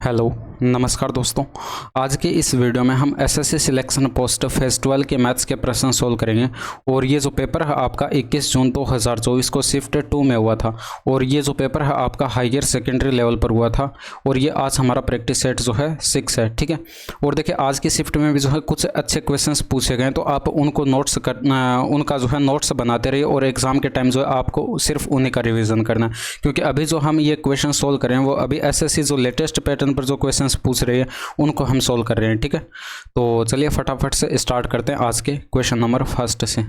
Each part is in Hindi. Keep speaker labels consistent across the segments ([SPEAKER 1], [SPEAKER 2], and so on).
[SPEAKER 1] हेलो नमस्कार दोस्तों। आज के इस वीडियो में हम एसएससी सिलेक्शन पोस्ट फेज 12 के मैथ्स के प्रश्न सोल्व करेंगे। और ये जो पेपर है आपका 21 जून 2024 को शिफ्ट 2 में हुआ था और ये जो पेपर है आपका हायर सेकेंडरी लेवल पर हुआ था और ये आज हमारा प्रैक्टिस सेट जो है 6 है, ठीक है। और देखिए आज की शिफ्ट में भी जो है कुछ अच्छे क्वेश्चन पूछे गए, तो आप उनको नोट्स उनका जो है नोट्स बनाते रहिए और एग्जाम के टाइम जो है आपको सिर्फ उन्हीं का रिविजन करना है, क्योंकि अभी जो हम ये क्वेश्चन सोल्व कर रहे हैं वो अभी एसएससी जो लेटेस्ट पैटर्न पर जो क्वेश्चंस पूछ रहे हैं उनको हम सोल्व कर रहे हैं, ठीक है। तो चलिए फटाफट से स्टार्ट करते हैं आज के क्वेश्चन नंबर फर्स्ट से।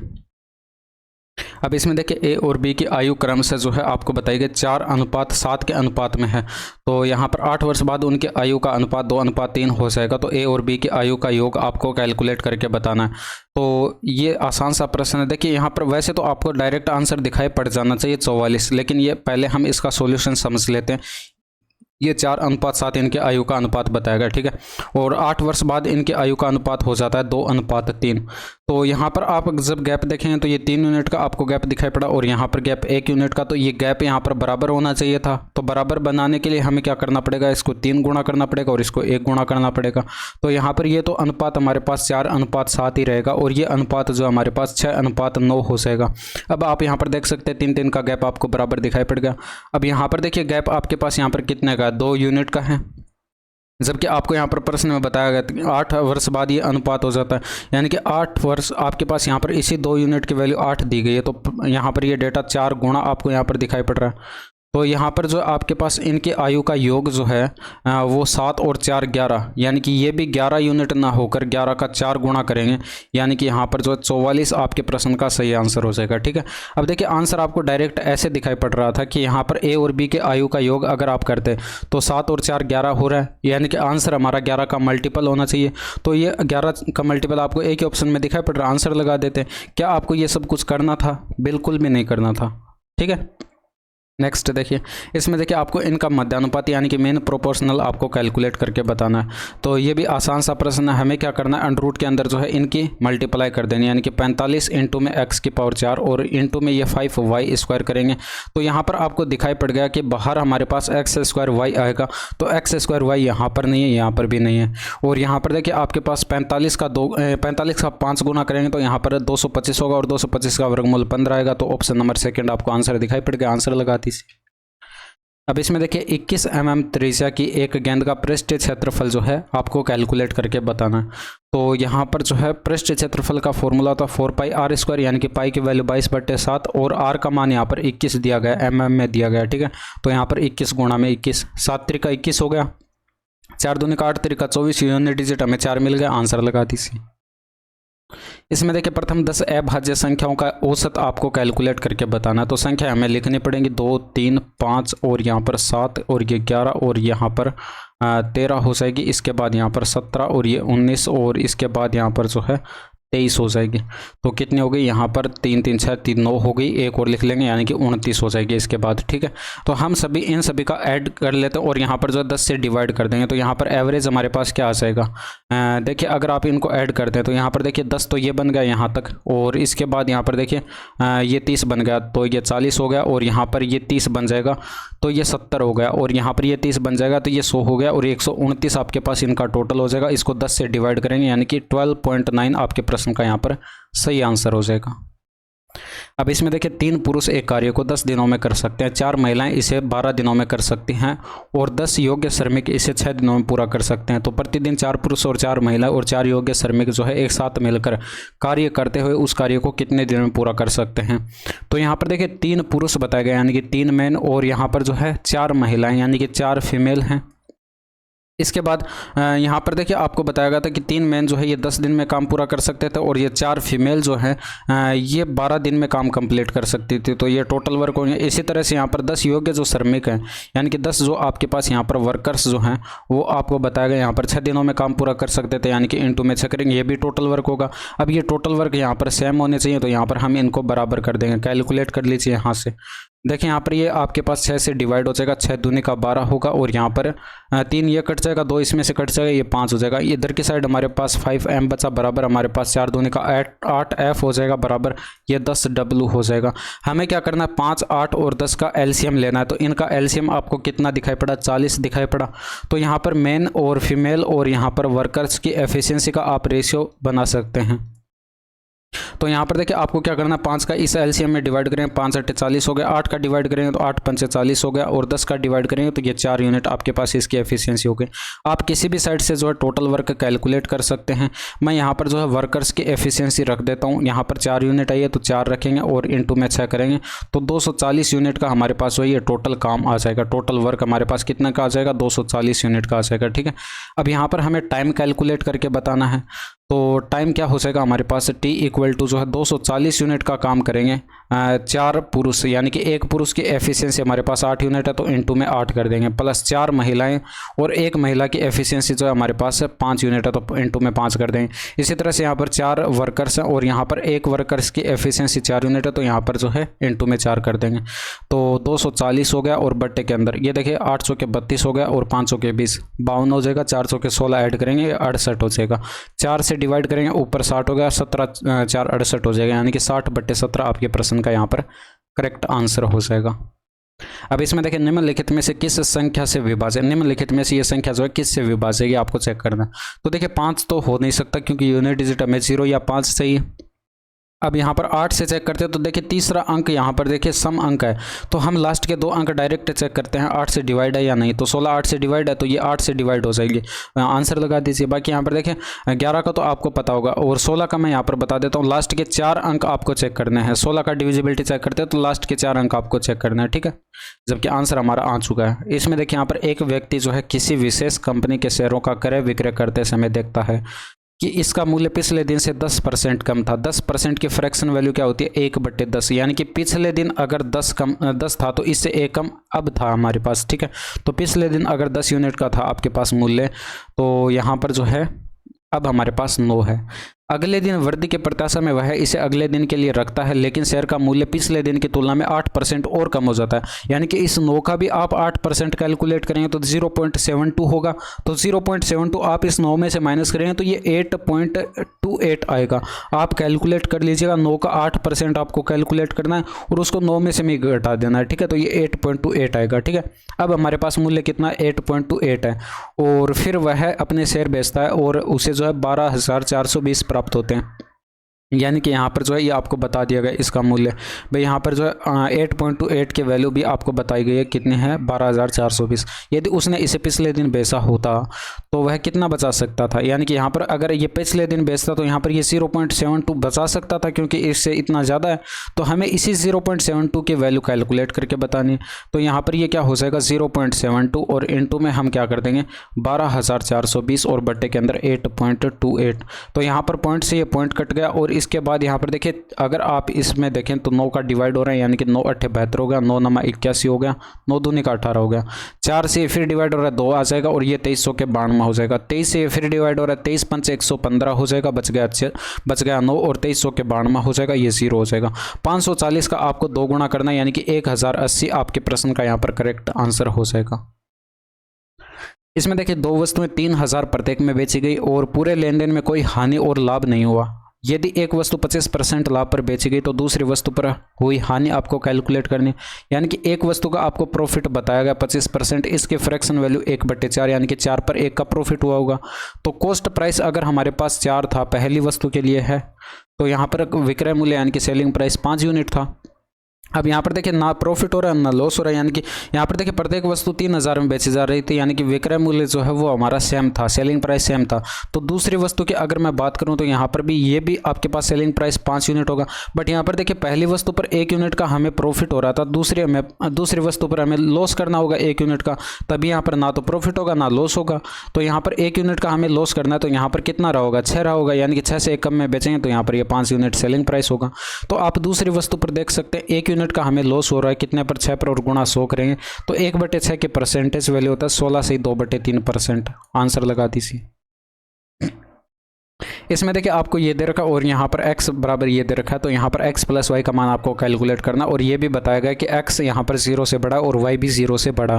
[SPEAKER 1] अब इसमें देखिए ए और बी की आयु क्रम से जो है आपको बताई गई 4:7 के अनुपात में है। तो यहाँ पर 8 वर्ष बाद उनकी आयु का अनुपात 2:3 हो जाएगा। तो ए और बी की आयु का योग आपको कैलकुलेट करके बताना है। तो ये आसान सा प्रश्न है। देखिए यहाँ पर वैसे तो आपको डायरेक्ट आंसर दिखाई पड़ जाना चाहिए 44, लेकिन ये पहले हम इसका सॉल्यूशन समझ लेते हैं। ये 4:7 इनके आयु का अनुपात बताएगा, ठीक है। और 8 वर्ष बाद इनके आयु का अनुपात हो जाता है 2:3। तो यहाँ पर आप जब गैप देखें तो ये 3 यूनिट का आपको गैप दिखाई पड़ा और यहाँ पर गैप 1 यूनिट का। तो ये गैप यहाँ पर बराबर होना चाहिए था। तो बराबर बनाने के लिए हमें क्या करना पड़ेगा, इसको 3 गुणा करना पड़ेगा और इसको 1 गुणा करना पड़ेगा। तो यहाँ पर ये तो अनुपात हमारे पास 4:7 ही रहेगा और ये अनुपात जो हमारे पास 6:9 हो जाएगा। अब आप यहाँ पर देख सकते हैं 3 का गैप आपको बराबर दिखाई पड़ गया। अब यहाँ पर देखिए गैप आपके पास यहाँ पर कितने का, 2 यूनिट का है, जबकि आपको यहाँ पर प्रश्न में बताया गया कि 8 वर्ष बाद ये अनुपात हो जाता है, यानी कि 8 वर्ष आपके पास यहाँ पर इसी 2 यूनिट की वैल्यू 8 दी गई है। तो यहाँ पर ये डेटा 4 गुणा आपको यहाँ पर दिखाई पड़ रहा है। तो यहाँ पर जो आपके पास इनकी आयु का योग जो है वो 7 और 4 11, यानी कि ये भी 11 यूनिट ना होकर 11 का 4 गुणा करेंगे, यानी कि यहाँ पर जो 44 आपके प्रश्न का सही आंसर हो जाएगा, ठीक है। अब देखिए आंसर आपको डायरेक्ट ऐसे दिखाई पड़ रहा था कि यहाँ पर ए और बी के आयु का योग अगर आप करते तो 7 और 4 11 हो रहा है, यानी कि आंसर हमारा 11 का मल्टीपल होना चाहिए। तो ये 11 का मल्टीपल आपको एक ही ऑप्शन में दिखाई पड़ रहा है, आंसर लगा देते। क्या आपको ये सब कुछ करना था? बिल्कुल भी नहीं करना था, ठीक है। नेक्स्ट देखिए, इसमें देखिए आपको इनका मध्यानुपात यानी कि मेन प्रोपोर्शनल आपको कैलकुलेट करके बताना है। तो ये भी आसान सा प्रश्न है। हमें क्या करना है, अंडर रूट के अंदर जो है इनकी मल्टीप्लाई कर देनी, यानी कि 45 इंटू में x की पावर 4 और इंटू में ये 5y² करेंगे। तो यहाँ पर आपको दिखाई पड़ गया कि बाहर हमारे पास x² आएगा, तो x² यहाँ पर नहीं है, यहाँ पर भी नहीं है। और यहाँ पर देखिए आपके पास 45 का 5 गुना करेंगे तो यहाँ पर 225 होगा और 225 का वर्गमूल 15 आएगा। तो ऑप्शन नंबर सेकेंड आपको आंसर दिखाई पड़ गया, आंसर लगा। अब इसमें देखिए 21 mm त्रिज्या की एक गेंद का पृष्ठीय क्षेत्रफल जो है आपको कैलकुलेट करके बताना है। तो यहाँ पर जो है पृष्ठीय क्षेत्रफल का फॉर्मूला था 4πr², यानी कि पाई की वैल्यू 22/7 और r का मान यहाँ पर 21 दिया गया, mm में दिया गया, ठीक है। तो यहाँ पर 21 गुणा में 21, 7 त्रिका 21 हो गया, 4 दूनी का 8 त्रिका 24, यूनिट डिजिट हमें 4 मिल गया, आंसर लगा दीजिए। इसमें देखिए प्रथम 10 अभाज्य संख्याओं का औसत आपको कैलकुलेट करके बताना है। तो संख्या हमें लिखनी पड़ेंगी 2, 3, 5 और यहाँ पर 7 और ये 11 और यहाँ पर 13 हो जाएगी। इसके बाद यहाँ पर 17 और ये 19 और इसके बाद यहाँ पर जो है 23 हो जाएगी। तो कितनी हो गई, यहाँ पर 3 3 6 3 9 हो गई, एक और लिख लेंगे यानी कि 29 हो जाएगी इसके बाद, ठीक है। तो हम सभी इन सभी का ऐड कर लेते हैं और यहाँ पर जो 10 से डिवाइड कर देंगे। तो यहाँ पर एवरेज हमारे पास क्या आ जाएगा, देखिए अगर आप इनको ऐड करते हैं तो यहाँ पर देखिए 10 तो ये बन गया यहाँ तक, और इसके बाद यहाँ पर देखिए ये 30 बन गया, तो ये 40 हो गया, और यहाँ पर ये 30 बन जाएगा तो ये 70 हो गया, और यहाँ पर ये 30 बन जाएगा तो ये 100 हो गया, और 129 आपके पास इनका टोटल हो जाएगा। इसको 10 से डिवाइड करेंगे यानी कि 12.9 आपके प्रश्न का यहाँ पर सही आंसर हो जाएगा। अब इसमें देखिए 3 पुरुष एक कार्य को 10 दिनों में कर सकते हैं, 4 महिलाएं इसे 12 दिनों में कर सकती हैं और 10 योग्य श्रमिक इसे 6 दिनों में पूरा कर सकते हैं। तो प्रतिदिन 4 पुरुष और 4 महिला और 4 योग्य श्रमिक जो है एक साथ मिलकर कार्य करते हुए उस कार्य को कितने दिनों में पूरा कर सकते हैं। तो यहाँ पर देखिए 3 पुरुष बताए गए यानी कि 3 मैन, और यहाँ पर जो है 4 महिलाएं यानी कि 4 फीमेल हैं। इसके बाद यहाँ पर देखिए आपको बताया गया था कि 3 मैन जो है ये 10 दिन में काम पूरा कर सकते थे और ये 4 फीमेल जो है ये 12 दिन में काम कंप्लीट कर सकती थी। तो ये टोटल वर्क होंगे। इसी तरह से यहाँ पर 10 योग्य जो श्रमिक हैं यानी कि 10 जो आपके पास यहाँ पर वर्कर्स जो हैं वो आपको बताया गया यहाँ पर 6 दिनों में काम पूरा कर सकते थे, यानी कि इंटू में 6 करेंगे, ये भी टोटल वर्क होगा। अब ये टोटल वर्क यहाँ पर सेम होने चाहिए, तो यहाँ पर हम इनको बराबर कर देंगे। कैलकुलेट कर लीजिए यहाँ से, देखिए यहाँ पर ये आपके पास 6 से डिवाइड हो जाएगा, 6 दूनी का 12 होगा, और यहाँ पर 3 ये कट जाएगा, 2 इसमें से कट जाएगा, ये 5 हो जाएगा। इधर की साइड हमारे पास 5m बचा बराबर हमारे पास 4 दूनी का 8f हो जाएगा बराबर ये 10w हो जाएगा। हमें क्या करना है 5, 8 और 10 का एलसीएम लेना है। तो इनका एलसीएम आपको कितना दिखाई पड़ा 40 दिखाई पड़ा। तो यहाँ पर मेन और फीमेल और यहाँ पर वर्कर्स की एफिशिएंसी का आप रेशियो बना सकते हैं। तो यहाँ पर देखिए आपको क्या करना है 5 का इस एलसीएम में डिवाइड करेंगे, 5 8 40 हो गया, 8 का डिवाइड करेंगे तो 8 5 40 हो गया, और 10 का डिवाइड करेंगे तो ये 4 यूनिट आपके पास इसकी एफिशिएंसी हो गई। आप किसी भी साइड से जो है टोटल वर्क कैलकुलेट कर सकते हैं। मैं यहाँ पर जो है वर्कर्स की एफिशिएंसी रख देता हूँ। यहाँ पर 4 यूनिट आई है तो 4 रखेंगे और इनटू में 6 करेंगे तो 240 यूनिट का हमारे पास वही है टोटल काम आ जाएगा। टोटल वर्क हमारे पास कितना का आ जाएगा 240 यूनिट का आ जाएगा। ठीक है, अब यहाँ पर हमें टाइम कैलकुलेट करके बताना है। तो टाइम क्या हो जाएगा हमारे पास T इक्वल टू जो है 240 यूनिट का काम करेंगे 4 पुरुष, यानी कि एक पुरुष की एफिशिएंसी हमारे पास 8 यूनिट है तो इनटू में 8 कर देंगे, प्लस 4 महिलाएं और एक महिला की एफिशिएंसी जो है हमारे पास 5 यूनिट है तो इनटू में 5 कर देंगे। इसी तरह से यहाँ पर 4 वर्कर्स हैं और यहाँ पर एक वर्कर्स की एफिशिएंसी 4 यूनिट है तो यहाँ पर जो है इनटू में 4 कर देंगे। तो 240 हो गया और बट्टे के अंदर ये देखिए 8 चौके 32 हो गया और 5 चौके 20 52 हो जाएगा, 4 चौके 16 ऐड करेंगे 68 हो जाएगा, 4 से डिवाइड करेंगे ऊपर 60 हो गया, 17 4 68 हो जाएगा, यानी कि 60/17 आपके प्रश्न का यहाँ पर करेक्ट आंसर हो जाएगा। अब इसमें देखिए निम्नलिखित में से किस संख्या से विभाजित, निम्नलिखित में से ये संख्या जो है किस से विभाजित है आपको चेक करना है। तो देखिए 5 तो हो नहीं सकता क्योंकि यूनिट डिजिट हमें 0 या 5 चाहिए। अब यहाँ पर 8 से चेक करते हैं तो देखिए तीसरा अंक यहाँ पर देखिए सम अंक है तो हम लास्ट के 2 अंक डायरेक्ट चेक करते हैं 8 से डिवाइड है या नहीं। तो 16 8 से डिवाइड है तो ये 8 से डिवाइड हो जाएगी, आंसर लगा दीजिए। बाकी यहाँ पर देखें 11 का तो आपको पता होगा और 16 का मैं यहाँ पर बता देता हूँ। लास्ट के 4 अंक आपको चेक करने हैं। 16 का डिविजिबिलिटी चेक करते हैं तो लास्ट के 4 अंक आपको चेक करना है। ठीक है, जबकि आंसर हमारा आ चुका है। इसमें देखिए यहाँ पर एक व्यक्ति जो है किसी विशेष कंपनी के शेयरों का क्रय विक्रय करते समय देखता है कि इसका मूल्य पिछले दिन से 10% कम था। 10% की फ्रैक्शन वैल्यू क्या होती है 1/10, यानी कि पिछले दिन अगर 10 था तो इससे 1 कम अब था हमारे पास। ठीक है, तो पिछले दिन अगर 10 यूनिट का था आपके पास मूल्य तो यहाँ पर जो है अब हमारे पास 9 है। अगले दिन वृद्धि के प्रत्याशा में वह इसे अगले दिन के लिए रखता है लेकिन शेयर का मूल्य पिछले दिन की तुलना में 8% और कम हो जाता है, यानी कि इस 9 का भी आप 8% कैलकुलेट करेंगे तो 0.72 होगा। तो 0.72 आप इस 9 में से माइनस करेंगे तो ये 8.28 आएगा। आप कैलकुलेट कर लीजिएगा, 9 का 8% आपको कैलकुलेट करना है और उसको 9 में से भी घटा देना है। ठीक है, तो ये 8.28 आएगा। ठीक है, अब हमारे पास मूल्य कितना 8.28 है और फिर वह अपने शेयर बेचता है और उसे जो है 12,420 प्राप्त होते हैं, यानी कि यहाँ पर जो है ये आपको बता दिया गया इसका मूल्य। भाई यहाँ पर जो है 8.28 की वैल्यू भी आपको बताई गई है कितनी है 12,420। यदि उसने इसे पिछले दिन बेचा होता तो वह कितना बचा सकता था, यानी कि यहाँ पर अगर ये पिछले दिन बेचता तो यहाँ पर ये 0.72 बचा सकता था क्योंकि इससे इतना ज़्यादा है। तो हमें इसी 0.72 की वैल्यू कैलकुलेट करके बतानी है। तो यहाँ पर ये क्या हो जाएगा 0.72 और इनटू में हम क्या कर देंगे 12,420 और बट्टे के अंदर 8.28। तो यहाँ पर पॉइंट से ये पॉइंट कट गया और इसके बाद यहाँ पर देखिए अगर आप इसमें देखें तो 9 का डिवाइड हो रहा है, यानी कि 9 8 72 हो गया, 9 9 81 हो गया, 9 दूनी का 18 हो गया। 4 से फिर डिवाइड हो रहा है 2 आ जाएगा और ये 2300 के 92 हो जाएगा। 23 से फिर डिवाइड हो रहा है 23 5 115 हो जाएगा, बच गया 9 और 2300 के 92 हो जाएगा, ये 0 हो जाएगा। 540 का आपको 2 गुना करना है, यानी कि 1080 आपके प्रश्न का यहाँ पर करेक्ट आंसर हो जाएगा। इसमें देखिए 2 वस्तुएं 3000 प्रत्येक में बेची गई और पूरे लेन देन में कोई हानि और लाभ नहीं हुआ। यदि एक वस्तु 25% लाभ पर बेची गई तो दूसरी वस्तु पर हुई हानि आपको कैलकुलेट करनी है, यानी कि एक वस्तु का आपको प्रॉफिट बताया गया 25%, इसके फ्रैक्शन वैल्यू 1/4 यानी कि 4 पर 1 का प्रॉफिट हुआ होगा। तो कॉस्ट प्राइस अगर हमारे पास 4 था पहली वस्तु के लिए है तो यहाँ पर विक्रय मूल्य यानी कि सेलिंग प्राइस 5 यूनिट था। अब यहाँ पर देखिए ना प्रॉफिट हो रहा है ना लॉस हो रहा है, यानी कि यहाँ पर देखिए प्रत्येक वस्तु 3000 में बेची जा रही थी, यानी कि विक्रय मूल्य जो है वो हमारा सेम था, सेलिंग प्राइस सेम था। तो दूसरी वस्तु की अगर मैं बात करूँ तो यहाँ पर भी ये भी आपके पास सेलिंग प्राइस 5 यूनिट होगा। बट यहाँ पर देखिए पहली वस्तु पर 1 यूनिट का हमें प्रॉफिट हो रहा था, दूसरी वस्तु पर हमें लॉस करना होगा 1 यूनिट का, तभी यहाँ पर ना तो प्रॉफिट होगा ना लॉस होगा। तो यहाँ पर 1 यूनिट का हमें लॉस करना है तो यहाँ पर कितना रहा होगा 6 रहा होगा, यानी कि 6 से 1 कम में बेचेंगे तो यहाँ पर ये 5 यूनिट सेलिंग प्राइस होगा। तो आप दूसरी वस्तु पर देख सकते हैं 1 यूनिट का हमें लॉस हो रहा है कितने पर 6 पर और गुणा 100 करेंगे तो 1/6 के परसेंटेज वैल्यू होता है 16 से 2/3%। आंसर लगा दीजिए। इसमें देखिए आपको ये दे रखा और यहाँ पर x बराबर ये दे रखा है, तो यहाँ पर x + y का मान आपको कैलकुलेट करना और ये भी बताया गया कि x यहाँ पर 0 से बड़ा और y भी 0 से बड़ा।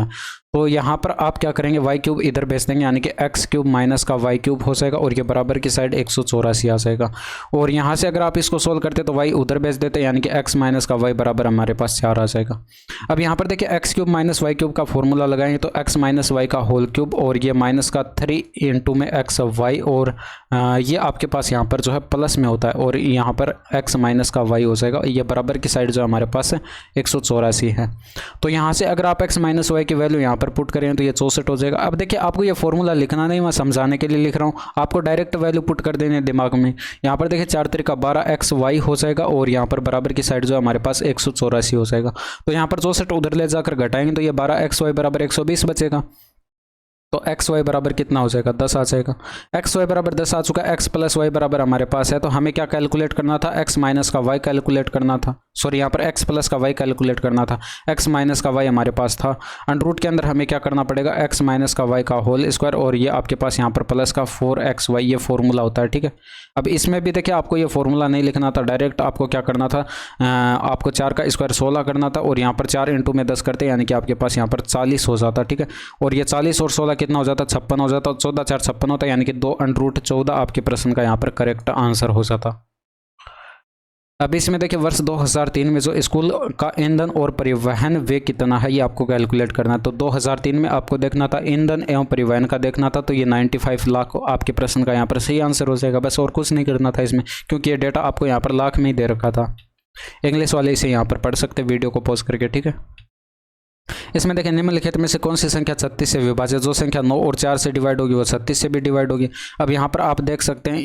[SPEAKER 1] तो यहाँ पर आप क्या करेंगे, वाई क्यूब इधर भेज देंगे, यानी कि एक्स क्यूब माइनस का वाई क्यूब हो जाएगा और ये बराबर की साइड 184 आ जाएगा। और यहाँ से अगर आप इसको सोल्व करते तो वाई उधर भेज देते, यानी कि एक्स माइनस का वाई बराबर हमारे पास 4 आ जाएगा। अब यहाँ पर देखिए x cube minus y cube का फॉर्मूला लगाएंगे तो एक्स माइनस वाई का होल क्यूब और ये माइनस का 3 इंटू में एक्स वाई और ये आपके पास यहाँ पर जो है प्लस में होता है और यहाँ पर एक्स माइनस का वाई हो जाएगा। ये बराबर की साइड जो हमारे पास है 184 है। तो यहाँ से अगर आप एक्स माइनस वाई की वैल्यू यहाँ पर पुट करें तो ये 64 हो जाएगा। अब देखिए आपको ये फॉर्मूला लिखना नहीं, मैं समझाने के लिए लिख रहा हूँ, आपको डायरेक्ट वैल्यू पुट कर देने दिमाग में। यहाँ पर देखिए 4 त्रिका 12 एक्स वाई हो जाएगा और यहाँ पर बराबर की साइड जो हमारे पास 184 हो जाएगा। तो यहाँ पर 64 उधर ले जाकर घटाएंगे तो ये 12 एक्स वाई बराबर 120 बचेगा। तो एक्स वाई बराबर कितना हो जाएगा, 10 आ जाएगा। एक्स वाई बराबर 10 आ चुका है। एक्स प्लस वाई बराबर हमारे पास है, तो हमें क्या कैलकुलेट करना था, एक्स माइनस का वाई कैलकुलेट करना था। सॉरी, यहाँ पर एक्स प्लस का वाई कैलकुलेट करना था। एक्स माइनस का वाई हमारे पास था। अंडर रूट के अंदर हमें क्या करना पड़ेगा, एक्स माइनस का वाई का होल स्क्वायर और ये आपके पास यहाँ पर प्लस का 4x वाई, ये फॉर्मूला होता है। ठीक है, अब इसमें भी देखिए आपको ये फॉर्मूला नहीं लिखना था, डायरेक्ट आपको क्या करना था, आपको 4 का स्क्वायर 16 करना था और यहाँ पर 4 इंटू में 10 करते, यानी कि आपके पास यहाँ पर 40 हो जाता। ठीक है, और ये 40 और 16 कितना हो जाता, 56 हो जाता। 14 4 56 होता है, यानी कि 2 अंडर रूट 14 आपके प्रश्न का यहाँ पर करेक्ट आंसर हो जाता। अब इसमें देखिए वर्ष 2003 में जो स्कूल का ईंधन और परिवहन व्यय कितना है ये आपको कैलकुलेट करना है। तो 2003 में आपको देखना था ईंधन एवं परिवहन का देखना था, तो ये 95 लाख आपके प्रश्न का यहाँ पर सही आंसर हो जाएगा। बस और कुछ नहीं करना था इसमें, क्योंकि ये डेटा आपको यहाँ पर लाख में ही दे रखा था। इंग्लिश वाले इसे यहाँ पर पढ़ सकते वीडियो को पॉज करके। ठीक है, इसमें देखिए निम्नलिखित में से कौन सी संख्या 36 से विभाजित, जो संख्या 9 और 4 से डिवाइड होगी वो 36 से भी डिवाइड होगी। अब यहाँ पर आप देख सकते हैं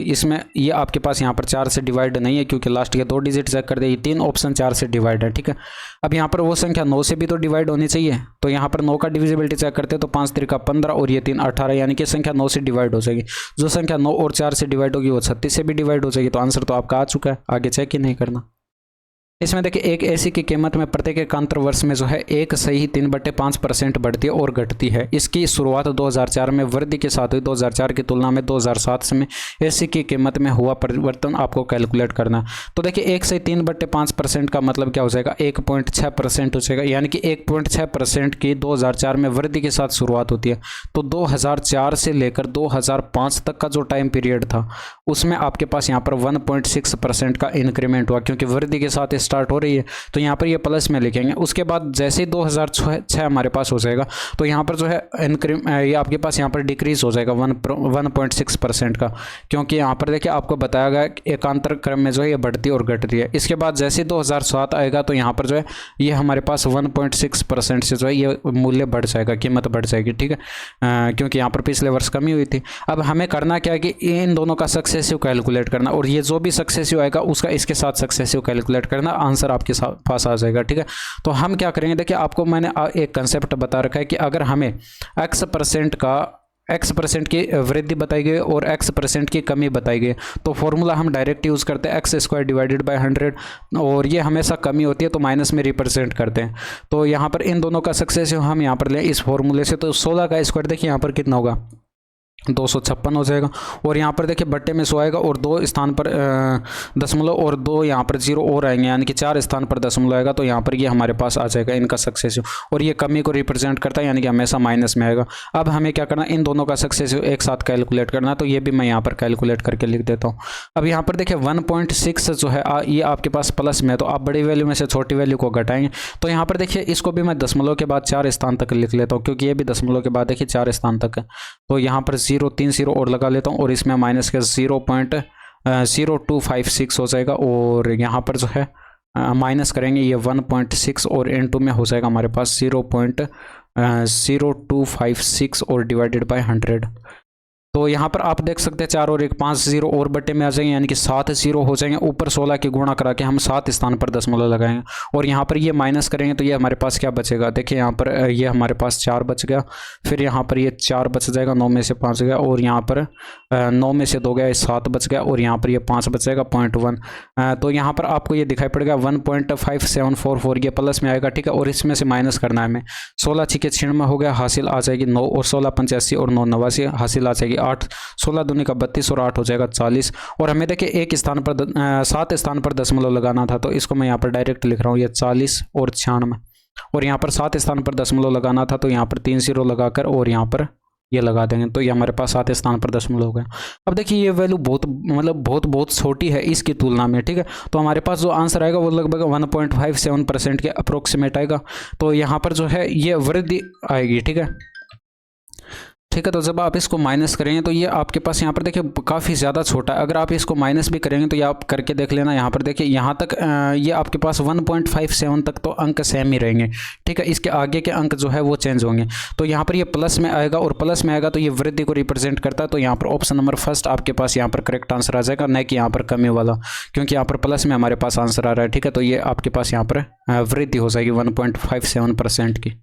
[SPEAKER 1] इसमें ये आपके पास यहाँ पर 4 से डिवाइड नहीं है, क्योंकि लास्ट के 2 डिजिट चेक कर दे, 3 ऑप्शन 4 से डिवाइड है। ठीक है, अब यहाँ पर वो संख्या 9 से भी तो डिवाइड होनी चाहिए, तो यहाँ पर 9 का डिविजिबिलिटी चेक करते हैं तो 5 त्रिका 15 और ये 3 18, यानी कि संख्या 9 से डिवाइड हो जाएगी। जो संख्या 9 और 4 से डिवाइड होगी वो 36 से भी डिवाइड हो जाएगी। तो आंसर तो आपका आ चुका है, आगे चेक ही नहीं करना। इसमें देखिए एक एसी की कीमत में प्रत्येक एकांतर वर्ष में जो है 1 सही 3/5% बढ़ती है और घटती है। इसकी शुरुआत 2004 में वृद्धि के साथ हुई। 2004 की तुलना में 2007 में एसी की कीमत में हुआ परिवर्तन आपको कैलकुलेट करना है। तो देखिए 1 सही 3/5% का मतलब क्या हो जाएगा, 1.6% हो जाएगा, यानी कि 1.6% की 2004 में वृद्धि के साथ शुरुआत होती है। तो 2004 से लेकर 2005 तक का जो टाइम पीरियड था उसमें आपके पास यहाँ पर 1.6% का इंक्रीमेंट हुआ, क्योंकि वृद्धि के साथ स्टार्ट हो रही है। तो यहाँ पर ये प्लस में लिखेंगे। उसके बाद जैसे ही 2006 हमारे पास हो जाएगा तो यहाँ पर जो है ये आपके पास यहाँ पर डिक्रीज हो जाएगा 1.6% का, क्योंकि यहाँ पर देखिए आपको बताया गया एकांतर क्रम में जो है ये बढ़ती और घटती है। इसके बाद जैसे 2007 आएगा तो यहाँ पर जो है ये हमारे पास 1.6% से जो है ये मूल्य बढ़ जाएगा, कीमत बढ़ जाएगी। ठीक है, क्योंकि यहाँ पर पिछले वर्ष कमी हुई थी। अब हमें करना क्या है कि इन दोनों का सक्सेसिव कैलकुलेट करना, और ये जो भी सक्सेसिव आएगा उसका इसके साथ सक्सेसिव कैलकुलेट करना, आंसर आपके पास आ जाएगा। ठीक है, तो हम क्या करेंगे, देखिए आपको मैंने एक कंसेप्ट बता रखा है कि अगर हमें x% की वृद्धि बताई गई और x% की कमी बताई गई तो फॉर्मूला हम डायरेक्ट यूज़ करते हैं x² डिवाइडेड बाय 100, और ये हमेशा कमी होती है तो माइनस में रिप्रेजेंट करते हैं। तो यहाँ पर इन दोनों का सक्सेसिव हम यहाँ पर लें इस फॉर्मूले से, तो 16 का स्क्वायर देखिए यहाँ पर कितना होगा, 256 हो जाएगा। और यहाँ पर देखिए बट्टे में 100 आएगा और 2 स्थान पर दशमलव और 2 यहाँ पर 0 और आएंगे, यानी कि 4 स्थान पर दशमलव आएगा। तो यहाँ पर ये हमारे पास आ जाएगा इनका सक्सेसिव, और ये कमी को रिप्रेजेंट करता है, यानी कि हमेशा माइनस में आएगा। अब हमें क्या करना, इन दोनों का सक्सेसिव एक साथ कैलकुलेट करना, तो ये भी मैं यहाँ पर कैलकुलेट करके लिख देता हूँ। अब यहाँ पर देखिए 1.6 जो है ये आपके पास प्लस में है, तो आप बड़ी वैल्यू में से छोटी वैल्यू को घटाएंगे। तो यहाँ पर देखिए इसको भी मैं दशमलव के बाद 4 स्थान तक लिख लेता हूँ, क्योंकि ये भी दशमलव के बाद देखिए 4 स्थान तक है। तो यहाँ पर 3 0 और लगा लेता हूँ, और इसमें माइनस के 0.0256 हो जाएगा, और यहाँ पर जो है माइनस करेंगे ये 1.6 और इनटू में हो जाएगा हमारे पास 0.0256 और डिवाइडेड बाय 100। तो यहाँ पर आप देख सकते हैं 4 और 1 5 0 और बट्टे में आ जाएंगे, यानी कि 7 0 हो जाएंगे। ऊपर 16 की गुणा करा के हम 7 स्थान पर दशमलव लगाएंगे, और यहाँ पर ये माइनस करेंगे तो ये हमारे पास क्या बचेगा, देखिए यहाँ पर ये हमारे पास 4 बच गया, फिर यहाँ पर ये 4 बच जाएगा, 9 में से 5 गया, और यहाँ पर 9 में से 2 गया, 7 बच गया, और यहाँ पर ये 5 बच जाएगा 0.1। तो यहाँ पर आपको ये दिखाई पड़ेगा 1.5744, ये प्लस में आएगा। ठीक है, और इसमें से माइनस करना है हमें। 16 6 96 हो गया, हासिल आ जाएगी 9, और 16 85 और 9 89 हासिल आ जाएगी 8, 16 दूनी का 32 और 8 हो जाएगा 40। और हमें देखिए एक स्थान पर 7 स्थान पर दशमलव लगाना था, तो इसको मैं यहाँ पर डायरेक्ट लिख रहा हूँ, ये 40 और 96। और यहाँ पर 7 स्थान पर दशमलव लगाना था, तो यहाँ पर 3 0 लगाकर और यहाँ पर ये लगा देंगे, तो ये हमारे पास 7 स्थान पर दशमलव हो गया। अब देखिए ये वैल्यू बहुत छोटी है इसकी तुलना में, ठीक है। तो हमारे पास जो आंसर आएगा वो लगभग 1.57% के अप्रोक्सीमेट आएगा। तो यहाँ पर जो है ये वृद्धि आएगी, ठीक है। तो जब आप इसको माइनस करेंगे तो ये आपके पास यहाँ पर देखिए काफ़ी ज़्यादा छोटा है। अगर आप इसको माइनस भी करेंगे तो ये आप करके देख लेना। यहाँ पर देखिए यहाँ तक ये आपके पास 1.57 तक तो अंक सेम ही रहेंगे, ठीक है। इसके आगे के अंक जो है वो चेंज होंगे। तो यहाँ पर ये प्लस में आएगा, और प्लस में आएगा तो ये वृद्धि को रिप्रेजेंट करता है। तो यहाँ पर ऑप्शन नंबर फर्स्ट आपके पास यहाँ पर करेक्ट आंसर आ जाएगा, न कि यहाँ पर कमी वाला, क्योंकि यहाँ पर प्लस में हमारे पास आंसर आ रहा है, ठीक है। तो ये आपके पास यहाँ पर वृद्धि हो जाएगी 1.57% की।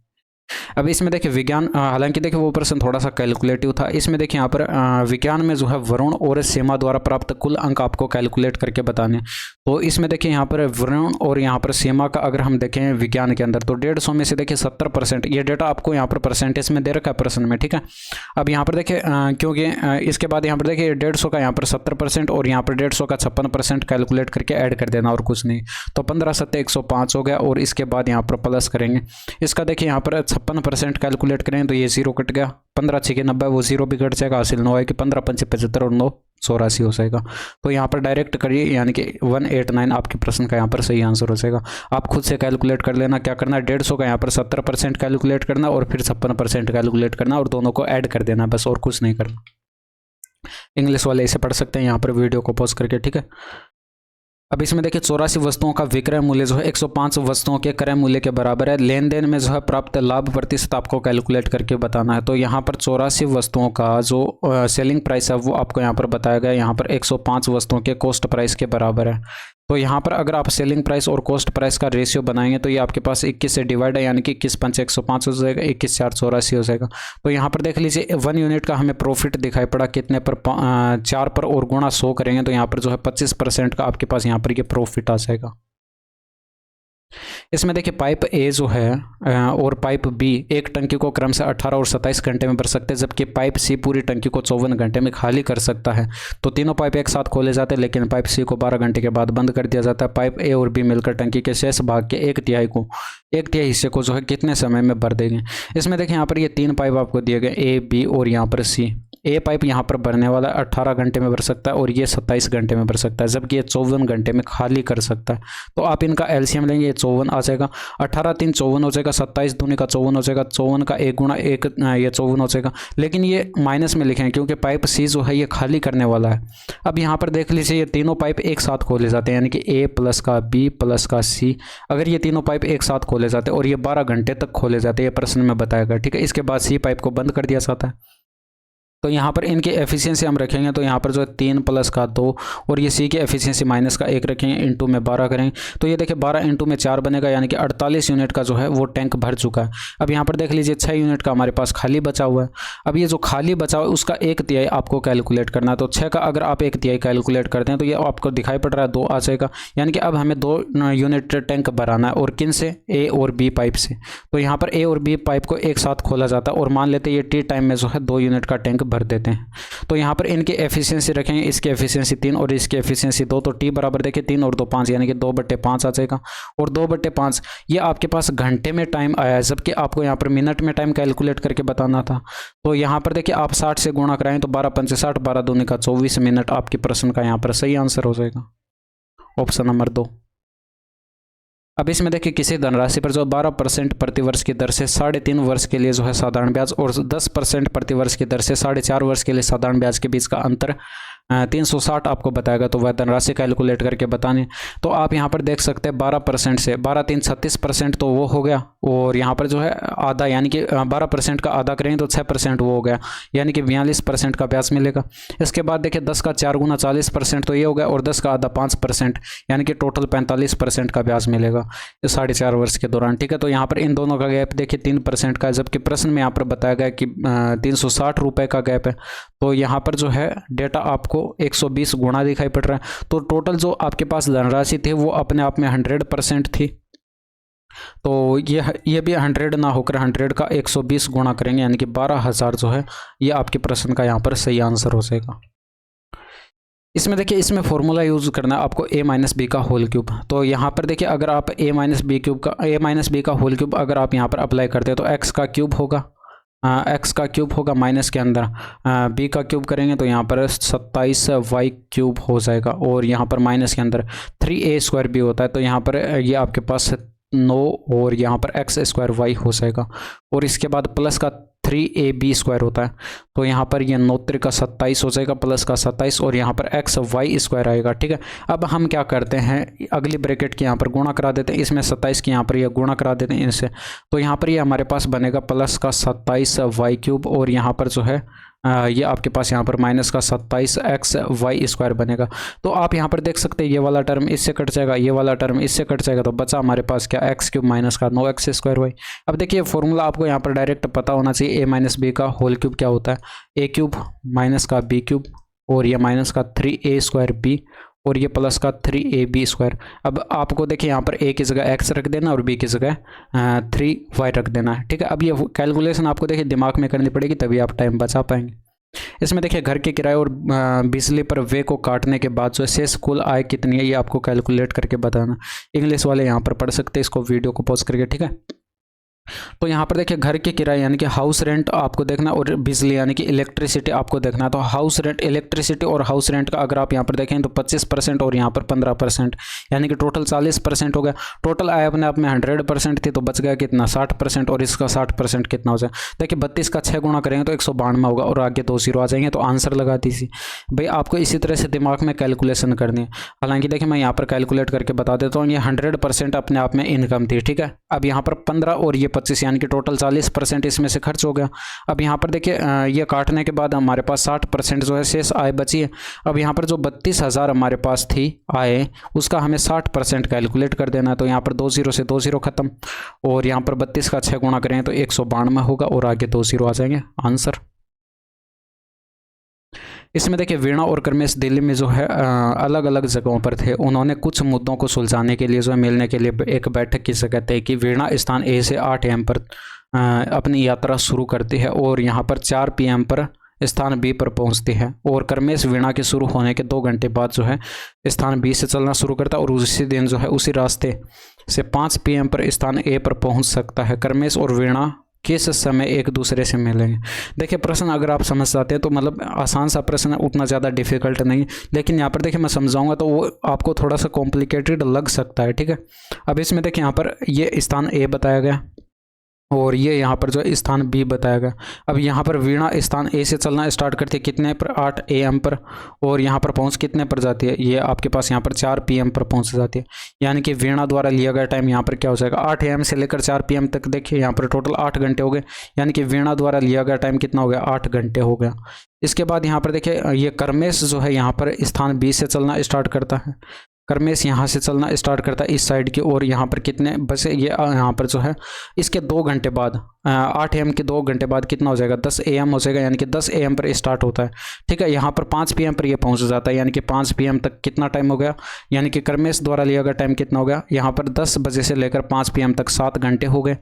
[SPEAKER 1] अब इसमें देखिए विज्ञान, हालांकि देखिए वो प्रश्न थोड़ा सा कैलकुलेटिव था। इसमें देखिए यहाँ पर विज्ञान में जो है वरुण और सीमा द्वारा प्राप्त कुल अंक आपको कैलकुलेट करके बताने। तो इसमें देखिए यहाँ पर वरुण और यहाँ पर सीमा का अगर हम देखें विज्ञान के अंदर, तो 150 में से देखिए 70%, ये डेटा आपको यहाँ पर परसेंटेज में दे रखा है प्रश्न में, ठीक है। अब यहाँ पर देखिए क्योंकि इसके बाद यहाँ पर देखिए 150 का यहाँ पर 70% और यहाँ पर 150 का 56% कैलकुलेट करके ऐड कर देना और कुछ नहीं। तो 15 7 105 हो गया, और इसके बाद यहाँ पर प्लस करेंगे। इसका देखिए यहाँ पर 56% कैलकुलेट करें तो ये 0 कट गया, 15 6 90, वो 0 भी कट जाएगा, हासिल 9 है कि 15 5 75 और 9 84 हो जाएगा। तो यहाँ पर डायरेक्ट करिए, यानी कि 189 आपके प्रश्न का यहाँ पर सही आंसर हो जाएगा। आप खुद से कैलकुलेट कर लेना। क्या करना है, 150 का यहाँ पर 70% कैलकुलेट करना और फिर 56% कैलकुलेट करना और दोनों को ऐड कर देना, बस और कुछ नहीं करना। इंग्लिश वाले इसे पढ़ सकते हैं यहाँ पर वीडियो को पॉज करके, ठीक है। अब इसमें देखिए 84 वस्तुओं का विक्रय मूल्य जो है 105 वस्तुओं के क्रय मूल्य के बराबर है। लेन देन में जो है प्राप्त लाभ प्रतिशत आपको कैलकुलेट करके बताना है। तो यहाँ पर 84 वस्तुओं का जो सेलिंग प्राइस है वो आपको यहाँ पर बताया गया, यहाँ पर 105 वस्तुओं के कॉस्ट प्राइस के बराबर है। तो यहाँ पर अगर आप सेलिंग प्राइस और कॉस्ट प्राइस का रेशियो बनाएंगे तो ये आपके पास 21 से डिवाइड है, यानी कि 21 5 105 हो जाएगा, 21 4 84 हो जाएगा। तो यहाँ पर देख लीजिए 1 यूनिट का हमें प्रॉफिट दिखाई पड़ा कितने पर, 4 पर, और गुणा 100 करेंगे तो यहाँ पर जो है 25% का आपके पास यहाँ पर ये प्रॉफिट आ जाएगा। इसमें देखिए पाइप ए जो है और पाइप बी एक टंकी को क्रम से 18 और 27 घंटे में भर सकते हैं, जबकि पाइप सी पूरी टंकी को 54 घंटे में खाली कर सकता है। तो तीनों पाइप एक साथ खोले जाते हैं, लेकिन पाइप सी को 12 घंटे के बाद बंद कर दिया जाता है। पाइप ए और बी मिलकर टंकी के शेष भाग के एक तिहाई हिस्से को जो है कितने समय में भर देंगे। इसमें देखिए यहाँ पर ये 3 पाइप आपको दिए गए, ए बी और यहाँ पर सी। ए पाइप यहाँ पर भरने वाला 18 घंटे में भर सकता है और ये 27 घंटे में भर सकता है, जबकि ये 54 घंटे में खाली कर सकता है। तो आप इनका एलसीएम लेंगे, ये 54 आ जाएगा, 18 3 54 हो जाएगा, 27 दूनी का 54 हो जाएगा, 54 का 1 गुणा 1 ये 54 हो जाएगा। लेकिन ये माइनस में लिखें क्योंकि पाइप सी जो है ये खाली करने वाला है। अब यहाँ पर देख लीजिए ये तीनों पाइप एक साथ खोले जाते हैं, यानी कि ए प्लस का बी प्लस का सी। अगर ये तीनों पाइप एक साथ खोले जाते हैं और ये 12 घंटे तक खोले जाते हैं, ये प्रश्न में बताया गया, ठीक है। इसके बाद सी पाइप को बंद कर दिया जाता है। तो यहाँ पर इनकी एफिशिएंसी हम रखेंगे, तो यहाँ पर जो है 3 प्लस का 2 और ये सी की एफिशिएंसी माइनस का 1 रखेंगे, इंटू में 12 करेंगे। तो ये देखिए 12 इंटू में 4 बनेगा, यानी कि 48 यूनिट का जो है वो टैंक भर चुका है। अब यहाँ पर देख लीजिए 6 यूनिट का हमारे पास खाली बचा हुआ है। अब ये जो खाली बचा हुआ है उसका 1 तिहाई आपको कैलकुलेट करना है। तो 6 का अगर आप 1 तिहाई कैलकुलेट करते हैं तो ये आपको दिखाई पड़ रहा है 2 आ जाएगा, यानी कि अब हमें 2 यूनिट टैंक भराना है। और किन से, ए और बी पाइप से। तो यहाँ पर ए और बी पाइप को एक साथ खोला जाता है और मान लेते हैं ये टी टाइम में जो है 2 यूनिट का टैंक भर देते हैं। तो यहाँ पर इनकी एफिशिएंसी रखेंगे, इसकी एफिशिएंसी 3 और इसकी एफिशिएंसी 2। तो टी बराबर देखिए 3 और 2 5, यानी कि 2/5 आ जाएगा। और 2/5 ये आपके पास घंटे में टाइम आया है, जबकि आपको यहाँ पर मिनट में टाइम कैलकुलेट करके बताना था। तो यहाँ पर देखिए आप 60 से गुणा कराएं तो 12 5 60, 12 दूनी का 24 मिनट आपके प्रश्न का यहाँ पर सही आंसर हो जाएगा, ऑप्शन नंबर 2। अब इसमें देखिए किसी धनराशि पर जो 12% प्रतिवर्ष की दर से 3.5 वर्ष के लिए जो है साधारण ब्याज और 10% प्रतिवर्ष की दर से 4.5 वर्ष के लिए साधारण ब्याज के बीच का अंतर 360 आपको बताएगा। तो वह धनराशि कैलकुलेट करके बताने। तो आप यहाँ पर देख सकते हैं 12% से 12 3 36% तो वो हो गया, और यहाँ पर जो है आधा, यानी कि 12% का आधा करेंगे तो 6% वो हो गया, यानी कि 42% का ब्याज मिलेगा। इसके बाद देखिए 10 का 4 गुना 40% तो ये हो गया, और 10 का आधा 5%, यानी कि टोटल 45% का ब्याज मिलेगा 4.5 वर्ष के दौरान, ठीक है। तो यहाँ पर इन दोनों का गैप देखिए 3% का है, जबकि प्रश्न में यहाँ पर बताया गया कि 360 रुपये का गैप है। तो यहाँ पर जो है डेटा आपको 120 गुणा दिखाई पड़ रहा है। तो टोटल जो आपके पास धनराशि थी वो अपने आप में 100% थी। तो ये भी 100 ना होकर 100 का 120 गुणा करेंगे, यानी कि 12,000 जो है ये आपके प्रश्न का यहाँ पर सही आंसर हो जाएगा। इसमें देखिए इसमें फॉर्मूला यूज़ करना है आपको a माइनस बी का होल क्यूब। तो यहाँ पर देखिए अगर आप a माइनस बी का होल क्यूब अगर आप यहाँ पर अप्लाई करते हैं तो x का क्यूब होगा, x का क्यूब होगा, माइनस के अंदर b का क्यूब करेंगे तो यहाँ पर 27y क्यूब हो जाएगा, और यहाँ पर माइनस के अंदर 3a स्क्वायर b होता है, तो यहाँ पर ये आपके पास 9 और यहाँ पर x स्क्वायर y हो जाएगा, और इसके बाद प्लस का 3ab स्क्वायर होता है, तो यहाँ पर ये 9 का 27 हो जाएगा, प्लस का 27, और यहाँ पर x y स्क्वायर आएगा। ठीक है, अब हम क्या करते हैं, अगली ब्रैकेट के यहाँ पर गुणा करा देते हैं, इसमें 27 के यहाँ पर ये गुणा करा देते हैं इनसे, तो यहाँ पर ये हमारे पास बनेगा प्लस का 27y क्यूब, और यहाँ पर जो है ये आपके पास यहाँ पर माइनस का 27xy स्क्वायर बनेगा। तो आप यहाँ पर देख सकते हैं ये वाला टर्म इससे कट जाएगा, ये वाला टर्म इससे कट जाएगा, तो बचा हमारे पास क्या x क्यूब माइनस का 9x स्क्वायर वाई। अब देखिए फॉर्मूला आपको यहाँ पर डायरेक्ट पता होना चाहिए, a माइनस बी का होल क्यूब क्या होता है, a क्यूब माइनस का b क्यूब, और ये माइनस का 3a स्क्वायर b, और ये प्लस का 3ab स्क्वायर। अब आपको देखिए यहाँ पर a की जगह x रख देना और b की जगह 3y रख देना है। ठीक है, अब ये कैलकुलेशन आपको देखिए दिमाग में करनी पड़ेगी, तभी आप टाइम बचा पाएंगे। इसमें देखिए घर के किराए और बिजली पर वे को काटने के बाद जो शेष कुल आय कितनी है ये आपको कैलकुलेट करके बताना। इंग्लिश वाले यहाँ पर पढ़ सकते हैं इसको वीडियो को पॉज करके। ठीक है, तो यहाँ पर देखिए घर के किराए यानी कि हाउस रेंट आपको देखना, और बिजली यानी कि इलेक्ट्रिसिटी आपको देखना है। तो हाउस रेंट, इलेक्ट्रिसिटी और हाउस रेंट का अगर आप यहाँ पर देखें तो 25% और यहाँ पर 15%, यानी कि टोटल 40% हो गया। टोटल आय अपने आप में 100% थी, तो बच गया कितना 60%, और इसका 60% कितना हो जाए, देखिए 32 का 6 गुणा करेंगे तो 192 होगा, और आगे 2 जीरो आ जाएंगे, तो आंसर लगा दीजिए। भाई आपको इसी तरह से दिमाग में कैलकुलेशन करनी है। हालांकि देखिए मैं यहाँ पर कैलकुलेट करके बता देता हूँ, ये 100% अपने आप में इनकम थी। ठीक है, अब यहाँ पर 15 और ये 25 यानी कि टोटल 40% इसमें से खर्च हो गया। अब यहाँ पर देखिए ये काटने के बाद हमारे पास 60% जो है शेष आय बची है। अब यहाँ पर जो 32,000 हमारे पास थी आय, उसका हमें 60% कैलकुलेट कर देना है। तो यहाँ पर 2 जीरो से 2 जीरो खत्म, और यहाँ पर 32 का 6 गुणा करें तो 192 होगा, और आगे 2 जीरो आ जाएंगे, आंसर। इसमें देखिए वीणा और कर्मेश दिल्ली में जो है अलग अलग जगहों पर थे। उन्होंने कुछ मुद्दों को सुलझाने के लिए जो है मिलने के लिए एक बैठक की जगह तय की। वीणा स्थान ए से 8 AM पर अपनी यात्रा शुरू करती है, और यहाँ पर 4 PM पर स्थान बी पर पहुंचती है, और कर्मेश वीणा के शुरू होने के 2 घंटे बाद जो है स्थान बी से चलना शुरू करता है, और उसी दिन जो है उसी रास्ते से 5 PM पर स्थान ए पर पहुंच सकता है। कर्मेश और वीणा किस समय एक दूसरे से मिलेंगे। देखिए प्रश्न अगर आप समझ जाते हैं तो मतलब आसान सा प्रश्न है, उतना ज़्यादा डिफिकल्ट नहीं, लेकिन यहाँ पर देखिए मैं समझाऊंगा तो वो आपको थोड़ा सा कॉम्प्लिकेटेड लग सकता है। ठीक है, अब इसमें देखिए यहाँ पर ये स्थान ए बताया गया, और ये यहाँ पर जो है स्थान बी बताया गया। अब यहाँ पर वीणा स्थान ए से चलना स्टार्ट करती है कितने पर, 8 AM पर, और यहाँ पर पहुँच कितने पर जाती है, ये आपके पास यहाँ पर 4 PM पर पहुँच जाती है। यानी कि वीणा द्वारा लिया गया टाइम यहाँ पर क्या हो जाएगा, 8 AM से लेकर 4 PM तक। देखिए यहाँ पर टोटल 8 घंटे हो गए, यानी कि वीणा द्वारा लिया गया टाइम कितना हो गया, 8 घंटे हो गया। इसके बाद यहाँ पर देखिए ये कर्मेश जो है यहाँ पर स्थान बी से चलना स्टार्ट करता है। कर्मेश यहाँ से चलना स्टार्ट करता है इस साइड की, और यहाँ पर कितने बसे, ये यहाँ पर जो है इसके 2 घंटे बाद 8 AM के 2 घंटे बाद कितना हो जाएगा, 10 AM हो जाएगा, यानी कि 10 AM पर स्टार्ट होता है। ठीक है, यहाँ पर 5 PM पर ये पहुँच जाता है, यानी कि 5 PM तक कितना टाइम हो गया, यानी कि कर्मेश द्वारा लिया गया टाइम कितना हो गया, यहाँ पर 10 बजे से लेकर 5 PM तक 7 घंटे हो गए।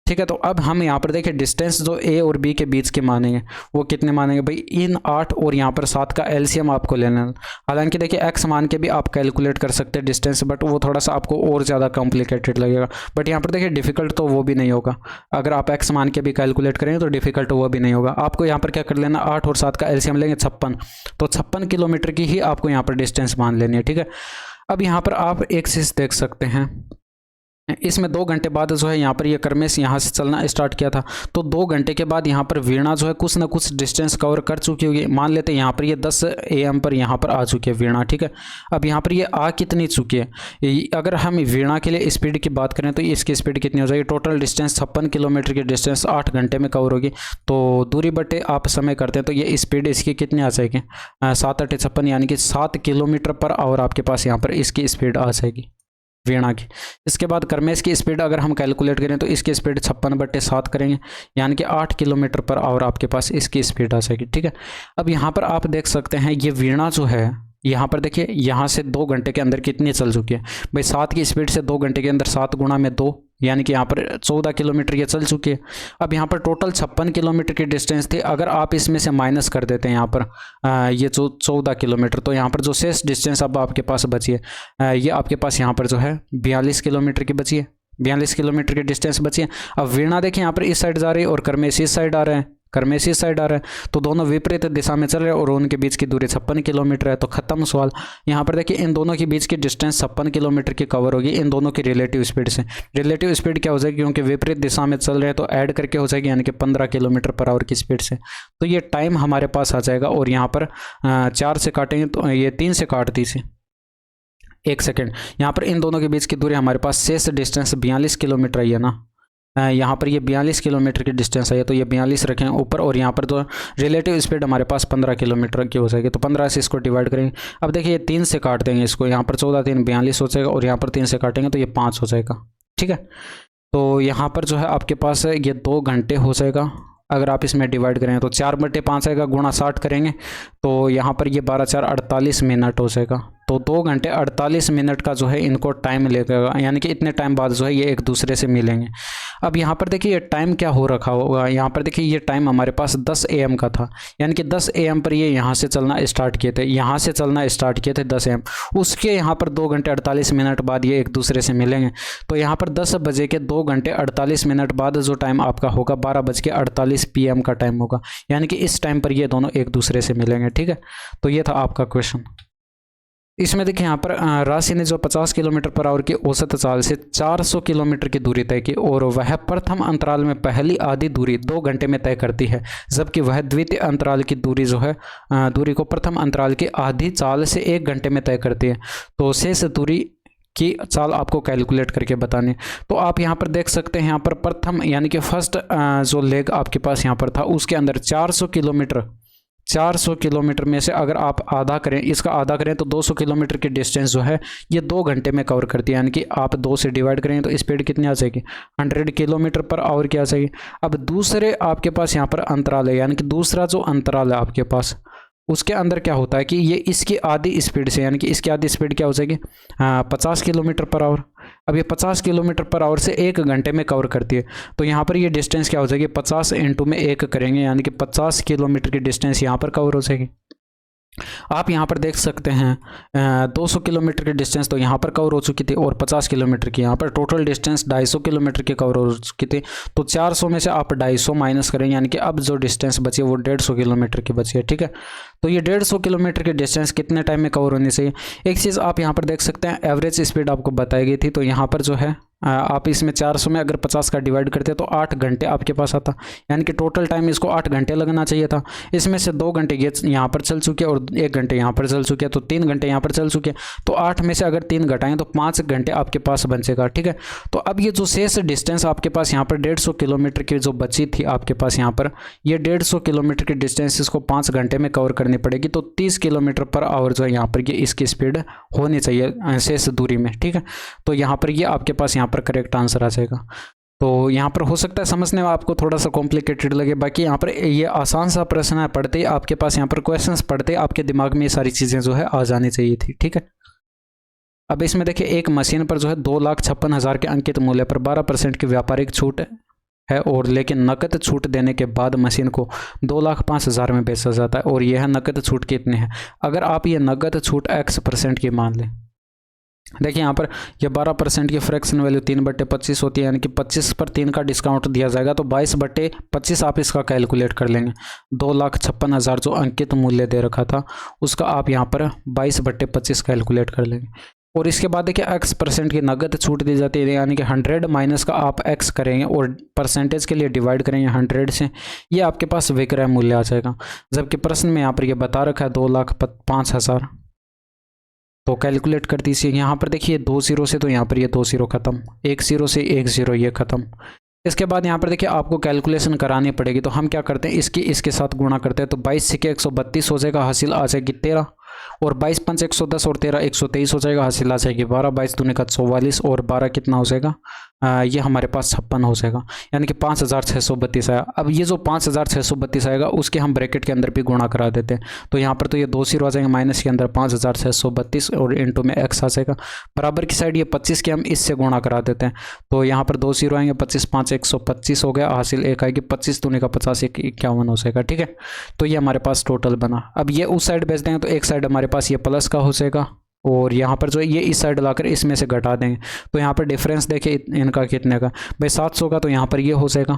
[SPEAKER 1] ठीक है, तो अब हम यहाँ पर देखिए डिस्टेंस जो ए और बी के बीच के मानेंगे वो कितने मानेंगे भाई, इन 8 और यहाँ पर 7 का एलसीएम आपको लेना है। हालांकि देखिए एक्स मान के भी आप कैलकुलेट कर सकते हैं डिस्टेंस, बट वो थोड़ा सा आपको और ज़्यादा कॉम्प्लिकेटेड लगेगा। बट यहाँ पर देखिए डिफिकल्ट तो वो भी नहीं होगा, अगर आप एक्स मान के भी कैलकुलेट करेंगे तो डिफिकल्ट वो भी नहीं होगा। आपको यहाँ पर क्या कर लेना, 8 और 7 का एलसीएम लेंगे 56, तो 56 किलोमीटर की ही आपको यहाँ पर डिस्टेंस मान लेनी है। ठीक है, अब यहाँ पर आप एक चीज़ देख सकते हैं, इसमें 2 घंटे बाद जो है यहाँ पर ये कर्मेश यहाँ से चलना स्टार्ट किया था, तो 2 घंटे के बाद यहाँ पर वीणा जो है कुछ ना कुछ डिस्टेंस कवर कर चुकी होगी। मान लेते हैं यहाँ पर ये 10 AM पर यहाँ पर आ चुकी है वीणा। ठीक है, अब यहाँ पर ये आ कितनी चुकी है, अगर हम वीणा के लिए स्पीड की बात करें तो इसकी स्पीड कितनी हो जाएगी, टोटल डिस्टेंस 56 किलोमीटर की डिस्टेंस 8 घंटे में कवर होगी। तो दूरी बटे आप समय करते हैं तो ये स्पीड इसकी कितनी आ जाएगी, 7 8 56, यानी कि 7 किलोमीटर पर आवर आपके पास यहाँ पर इसकी स्पीड आ जाएगी वीणा की। इसके बाद कर्मेश की स्पीड अगर हम कैलकुलेट करें तो इसकी स्पीड 56/7 करेंगे, यानी कि 8 किलोमीटर पर आवर आपके पास इसकी स्पीड आ जाएगी। ठीक है, अब यहाँ पर आप देख सकते हैं ये वीणा जो है यहाँ पर देखिए यहाँ से 2 घंटे के अंदर कितनी चल चुकी है भाई, 7 की स्पीड से 2 घंटे के अंदर 7 गुणा में 2, यानी कि यहाँ पर 14 किलोमीटर ये चल चुकी है। अब यहाँ पर टोटल 56 किलोमीटर की डिस्टेंस थी। अगर आप इसमें से माइनस कर देते हैं यहाँ पर ये 14 किलोमीटर, तो यहाँ पर जो शेष डिस्टेंस अब आपके पास बची है ये आपके पास यहाँ पर जो है 42 किलोमीटर की बची है। 42 किलोमीटर की डिस्टेंस बची है। अब वीणा देखिए यहाँ पर इस साइड जा रही है और करमेश इस साइड आ रहे हैं, करमेश इस साइड आ रहा है, तो दोनों विपरीत दिशा में चल रहे हैं और उनके बीच की दूरी 56 किलोमीटर है। तो खत्म सवाल। यहाँ पर देखिए इन दोनों के बीच की डिस्टेंस 56 किलोमीटर की कवर होगी इन दोनों की रिलेटिव स्पीड से। रिलेटिव स्पीड क्या हो जाएगी, क्योंकि विपरीत दिशा में चल रहे हैं तो ऐड करके हो जाएगी, यानी कि 15 किलोमीटर पर आवर की स्पीड से। तो ये टाइम हमारे पास आ जाएगा और यहाँ पर 4 से काटेंगे तो ये 3 से काट दी से 1 सेकेंड। यहाँ पर इन दोनों के बीच की दूरी हमारे पास शेष डिस्टेंस 42 किलोमीटर आई है ना। यहाँ पर ये 42 किलोमीटर की डिस्टेंस है, तो ये 42 रखें ऊपर, और यहाँ पर तो रिलेटिव स्पीड हमारे पास 15 किलोमीटर की हो जाएगी। तो 15 से इसको डिवाइड करेंगे। अब देखिए 3 से काट देंगे इसको, यहाँ पर 14 3 42 हो जाएगा और यहाँ पर 3 से काटेंगे तो ये 5 हो जाएगा। ठीक है, तो यहाँ पर जो है आपके पास ये 2 घंटे हो जाएगा। अगर आप इसमें डिवाइड करें तो 4/5 आएगा, गुणा 60 करेंगे तो यहाँ पर ये 12 4 48 मिनट हो जाएगा। तो 2 घंटे 48 मिनट का जो है इनको टाइम लगेगा, यानी कि इतने टाइम बाद जो है ये एक दूसरे से मिलेंगे। अब यहाँ पर देखिए ये टाइम क्या हो रखा होगा, यहाँ पर देखिए ये टाइम हमारे पास 10 AM का था, यानी कि 10 AM पर ये यहाँ से चलना स्टार्ट किए थे, यहाँ से चलना स्टार्ट किए थे 10 AM। उसके यहाँ पर 2 घंटे 48 मिनट बाद ये एक दूसरे से मिलेंगे। तो यहाँ पर 10 बजे के 2 घंटे 48 मिनट बाद जो टाइम आपका होगा 12:48 PM का टाइम होगा, यानी कि इस टाइम पर ये दोनों एक दूसरे से मिलेंगे। ठीक है, तो ये था आपका क्वेश्चन। इसमें देखिए यहाँ पर राशि ने जो 50 किलोमीटर पर आवर की औसत चाल से 400 किलोमीटर की दूरी तय की और वह प्रथम अंतराल में पहली आधी दूरी 2 घंटे में तय करती है, जबकि वह द्वितीय अंतराल की दूरी जो है दूरी को प्रथम अंतराल की आधी चाल से 1 घंटे में तय करती है। तो शेष दूरी की चाल आपको कैलकुलेट करके बतानी है। तो आप यहाँ पर देख सकते हैं, यहाँ पर प्रथम यानी कि फर्स्ट जो लेग आपके पास यहाँ पर था उसके अंदर 400 किलोमीटर में से अगर आप आधा करें, इसका आधा करें तो 200 किलोमीटर की डिस्टेंस जो है ये 2 घंटे में कवर करती है, यानी कि आप 2 से डिवाइड करेंगे तो स्पीड कितनी आ जाएगी 100 किलोमीटर पर आवर की आ जाएगी। अब दूसरे आपके पास यहाँ पर अंतराल है, यानी कि दूसरा जो अंतराल है आपके पास उसके अंदर क्या होता है कि ये इसकी आधी स्पीड से, यानी कि इसकी आधी स्पीड क्या हो जाएगी 50 किलोमीटर पर आवर। अब ये 50 किलोमीटर पर आवर से 1 घंटे में कवर करती है, तो यहाँ पर ये डिस्टेंस क्या हो जाएगी 50 × में 1 करेंगे, यानी कि 50 किलोमीटर की डिस्टेंस यहाँ पर कवर हो जाएगी। आप यहाँ पर देख सकते हैं 200 किलोमीटर की डिस्टेंस तो यहाँ पर कवर हो चुकी थी और 50 किलोमीटर की यहाँ पर टोटल डिस्टेंस 250 किलोमीटर की कवर हो चुकी थी। तो 400 में से आप 250 माइनस करेंगे, यानी कि अब जो डिस्टेंस बची है वो 150 किलोमीटर की बची है। ठीक है, तो ये 150 किलोमीटर की डिस्टेंस कितने टाइम में कवर होनी चाहिए। एक चीज़ आप यहाँ पर देख सकते हैं, एवरेज स्पीड आपको बताई गई थी, तो यहाँ पर जो है आप इसमें 400 में अगर 50 का डिवाइड करते तो 8 घंटे आपके पास आता, यानी कि टोटल टाइम इसको 8 घंटे लगना चाहिए था। इसमें से 2 घंटे ये यहाँ पर चल चुके और 1 घंटे यहाँ पर चल चुके, तो 3 घंटे यहाँ पर चल चुके। तो 8 में से अगर 3 घटाएं तो 5 घंटे आपके पास बचेगा। ठीक है, तो अब ये जो शेष डिस्टेंस आपके पास यहाँ पर 150 किलोमीटर की जो बची थी आपके पास यहाँ पर, ये 150 किलोमीटर की डिस्टेंस इसको 5 घंटे में कवर करनी पड़ेगी। तो 30 किलोमीटर पर आवर जो है यहाँ पर ये इसकी स्पीड होनी चाहिए शेष दूरी में। ठीक है, तो यहाँ पर ये आपके पास यहाँ पर करेक्ट आंसर आ जाएगा। तो यहाँ पर हो सकता है समझने में आपको थोड़ा सा कॉम्प्लिकेटेड लगे, बाकी यहाँ पर ये आसान सा प्रश्न है, पढ़ते ही आपके पास यहाँ पर क्वेश्चंस पढ़ते ही आपके दिमाग में ये सारी चीज़ें जो है आ जानी चाहिए थी। ठीक है, अब इसमें देखिए एक मशीन पर जो है 2,56,000 के अंकित मूल्य पर 12% की व्यापारिक छूट है और लेकिन नकद छूट देने के बाद मशीन को 2,05,000 में बेचा जाता है और यह नकद छूट कितनी है। अगर आप ये नकद छूट X% की मान लें, देखिए यहाँ पर ये 12% की फ्रैक्शन वैल्यू 3/25 होती है, यानी कि 25 पर 3 का डिस्काउंट दिया जाएगा तो 22/25 आप इसका कैलकुलेट कर लेंगे। 2,56,000 जो अंकित मूल्य दे रखा था उसका आप यहाँ पर 22/25 कैलकुलेट कर लेंगे। और इसके बाद देखिए X% की नगद छूट दी जाती है, यानी कि 100 माइनस का आप X करेंगे और परसेंटेज के लिए डिवाइड करेंगे 100 से, ये आपके पास विक्रय मूल्य आ जाएगा। जबकि प्रश्न में यहाँ पर ये बता रखा है 2,05,000, तो कैलकुलेट कर दीजिए। यहाँ पर देखिए 2 0 से, तो यहाँ पर ये 2 0 खत्म, 1 0 से 1 0 ये खत्म। इसके बाद यहाँ पर देखिए आपको कैलकुलेशन करानी पड़ेगी, तो हम क्या करते हैं इसके साथ गुणा करते हैं, तो 22 × 132 हो जाएगा, हासिल आ जाएगी 13, और 22 × 5 110 और 13 123 हो जाएगा, हासिल आ जाएगी 12, 22 दूनी का 44 और 12 कितना हो जाएगा ये हमारे पास 56 हो जाएगा, यानी कि 5632 आया। अब ये जो 5632 आएगा उसके हम ब्रैकेट के अंदर भी गुणा करा देते हैं, तो यहाँ पर तो ये 2 0 आ जाएंगे माइनस के अंदर 5632 और इंटू में x आ जाएगा। बराबर की साइड ये 25 के हम इससे गुणा करा देते हैं, तो यहाँ पर 2 0 आएंगे, 25 5 125 हो गया, हासिल 1 आएगी, 25 दूनी का 50 51 हो जाएगा। ठीक है, तो ये हमारे पास टोटल बना। अब ये उस साइड भेज देंगे तो एक साइड हमारे पास ये प्लस का हो जाएगा और यहाँ पर जो है ये इस साइड लाकर इसमें से घटा देंगे, तो यहाँ पर डिफरेंस देखिए इनका कितने का भाई 700 का, तो यहाँ पर ये हो जाएगा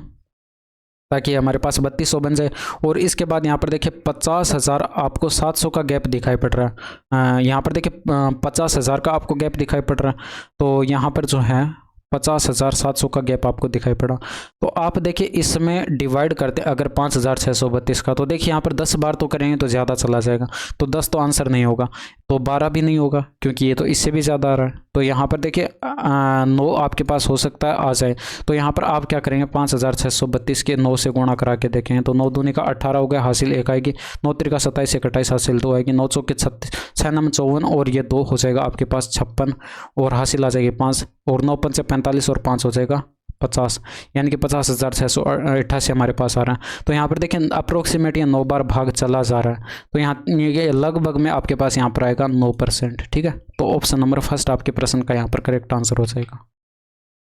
[SPEAKER 1] ताकि हमारे पास 3200 बन जाए। और इसके बाद यहाँ पर देखिए 50,000 आपको 700 का गैप दिखाई पड़ रहा है, यहाँ पर देखिए 50,000 का आपको गैप दिखाई पड़ रहा है, तो यहाँ पर जो है 50,700 का गैप आपको दिखाई पड़ा। तो आप देखिए इसमें डिवाइड करते अगर 5632 का, तो देखिए यहाँ पर 10 बार तो करेंगे तो ज़्यादा चला जाएगा, तो 10 तो आंसर नहीं होगा, तो 12 भी नहीं होगा क्योंकि ये तो इससे भी ज़्यादा आ रहा है। तो यहाँ पर देखिए 9 आपके पास हो सकता है आ जाए, तो यहाँ पर आप क्या करेंगे 5632 के 9 से गुणा करा के देखेंगे, तो 9 दूनी का 18 हो गया, हासिल 1 आएगी, 9 3 27 28 हासिल 2 आएगी, 9 चौके 6 9 54 और ये 2 हो जाएगा आपके पास 56 और हासिल आ जाएगी 5 और 9 5 45 और 5 हो जाएगा 50, यानी कि 50,688 हमारे पास आ रहा है। तो यहाँ पर देखें अप्रोक्सीमेट ये 9 बार भाग चला जा रहा है, तो यहाँ ये लगभग में आपके पास यहाँ पर आएगा 9%। ठीक है, तो ऑप्शन नंबर फर्स्ट आपके प्रश्न का यहाँ पर करेक्ट आंसर हो जाएगा।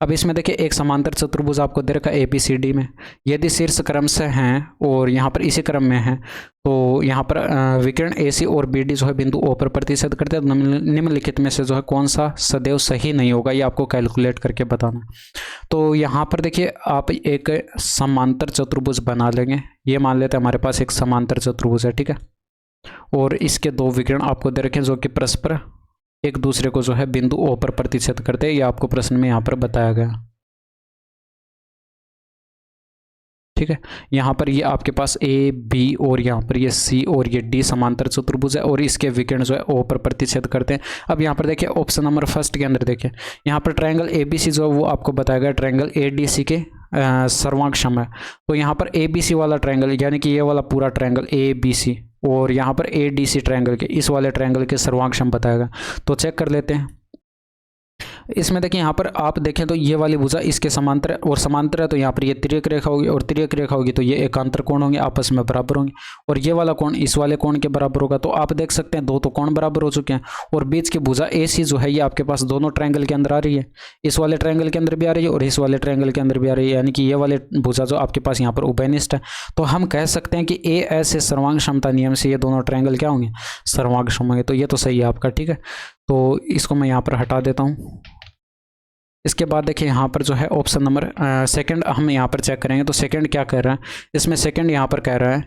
[SPEAKER 1] अब इसमें देखिए एक समांतर चतुर्भुज आपको दे रखा है ABCD में, यदि शीर्ष क्रम से हैं और यहाँ पर इसी क्रम में है, तो यहाँ पर विकर्ण AC और BD जो है बिंदु O पर प्रतिशत करते हैं, तो निम्नलिखित में से जो है कौन सा सदैव सही नहीं होगा, ये आपको कैलकुलेट करके बताना। तो यहाँ पर देखिए आप एक समांतर चतुर्भुज बना लेंगे, ये मान लेते हैं हमारे पास एक समांतर चतुर्भुज है। ठीक है, और इसके 2 विकर्ण आपको दे रखे हैं जो कि परस्पर एक दूसरे को जो है बिंदु O पर प्रतिच्छेद करते हैं, ये आपको प्रश्न में यहाँ पर बताया गया। ठीक है, यहाँ पर ये आपके पास A B और यहाँ पर ये C और ये D समांतर चतुर्भुज है और इसके विकर्ण जो है O पर प्रतिच्छेद करते हैं। अब यहाँ पर देखिए ऑप्शन नंबर फर्स्ट के अंदर देखिए यहाँ पर ट्रायंगल ABC जो है वो आपको बताया गया ट्रायंगल ADC के सर्वांगसम है, तो यहाँ पर ABC वाला ट्रायंगल यानी कि ये वाला पूरा ट्रायंगल ABC और यहाँ पर ADC ट्रायंगल के इस वाले ट्रायंगल के सर्वांगसम बताएगा, तो चेक कर लेते हैं। इसमें देखिए यहाँ पर आप देखें तो ये वाली भुजा इसके समांतर है और समांतर है, तो यहाँ पर ये तिर्यक रेखा होगी और तिर्यक रेखा होगी तो ये एकांतर कोण होंगे, आपस में बराबर होंगे, और ये वाला कोण इस वाले कोण के बराबर होगा। तो आप देख सकते हैं 2 तो कोण बराबर हो चुके हैं और बीच की भुजा AC जो है ये आपके पास दोनों ट्रायंगल के अंदर आ रही है, इस वाले ट्रायंगल के अंदर भी आ रही है और इस वाले ट्रायंगल के अंदर भी आ रही है, यानी कि ये वाले भुजा जो आपके पास यहाँ पर उभयनिष्ठ है। तो हम कह सकते हैं कि ऐसे सर्वांग क्षमता नियम से ये दोनों ट्रायंगल क्या होंगे, सर्वांगसम होंगे। तो ये तो सही है आपका। ठीक है, तो इसको मैं यहाँ पर हटा देता हूँ। इसके बाद देखिए यहाँ पर जो है ऑप्शन नंबर सेकंड हम यहाँ पर चेक करेंगे, तो सेकंड क्या कह रहा है, इसमें सेकंड यहाँ पर कह रहा है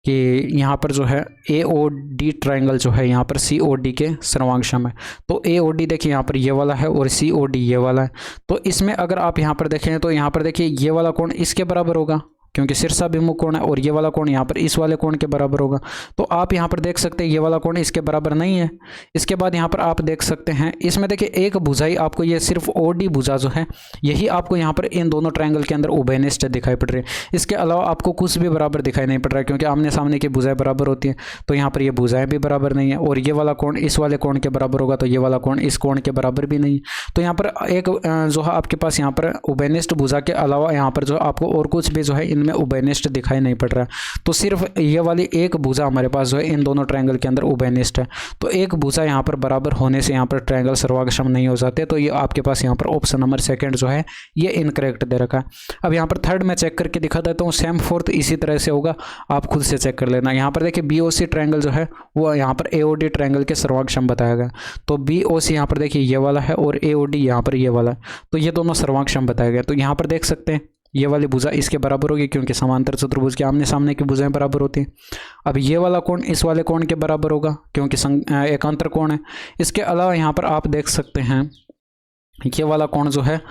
[SPEAKER 1] कि यहाँ पर जो है AOD ट्रायंगल जो है यहाँ पर COD के सर्वांगसम है। तो AOD देखिए यहाँ पर ये वाला है और COD ये वाला है, तो इसमें अगर आप यहाँ पर देखें तो यहाँ पर देखिए ये वाला कोण इसके बराबर होगा क्योंकि शीर्षाभिमुख कोण है और ये वाला कोण यहाँ पर इस वाले कोण के बराबर होगा। तो आप यहाँ पर देख सकते हैं ये वाला कोण इसके बराबर नहीं है। इसके बाद यहाँ पर आप देख सकते हैं इसमें देखिए एक भुजाई आपको ये सिर्फ OD भुजा जो है यही आपको यहाँ पर इन दोनों ट्रायंगल के अंदर उभयनिष्ठ दिखाई पड़ रही है। इसके अलावा आपको कुछ भी बराबर दिखाई नहीं पड़ रहा है क्योंकि आमने सामने की भुजाएं बराबर होती हैं, तो यहाँ पर ये भुजाएं भी बराबर नहीं है और ये वाला कोण इस वाले कोण के बराबर होगा तो ये वाला कोण इस कोण के बराबर भी नहीं है। तो यहाँ पर एक जो है आपके पास यहाँ पर उभयनिष्ठ भुजा के अलावा यहाँ पर जो आपको और कुछ भी जो है इनमें उभयनिष्ठ दिखाई नहीं पड़ रहा है। तो सिर्फ ये वाली एक भुजा हमारे पास जो है इन दोनों ट्रायंगल के अंदर उभयनिष्ठ है। तो एक भुजा यहाँ पर बराबर होने से यहाँ पर ट्रायंगल सर्वांगसम नहीं हो जाते। तो ये आपके पास यहाँ पर ऑप्शन नंबर सेकंड जो है ये इनकरेक्ट दे रखा है। अब यहाँ पर थर्ड में चेक करके दिखा देता हूँ, सेम फोर्थ इसी तरह से होगा, आप खुद से चेक कर लेना। यहाँ पर देखिए BOC ट्रायंगल जो है वो यहाँ पर AOD ट्रायंगल के सर्वांगसम बताया गया। तो BOC यहाँ पर देखिए ये वाला है और AOD यहाँ पर ये वाला है, तो ये दोनों सर्वांगसम बताया गया। तो यहाँ पर देख सकते हैं ये वाली भुजा इसके बराबर होगी क्योंकि समांतर चतुर्भुज के आमने सामने की भुजाएं बराबर होती हैं। अब ये वाला कोण इस वाले कोण के बराबर होगा क्योंकि एकांतर कोण है। इसके अलावा यहाँ पर आप देख सकते हैं ये वाला कोण जो है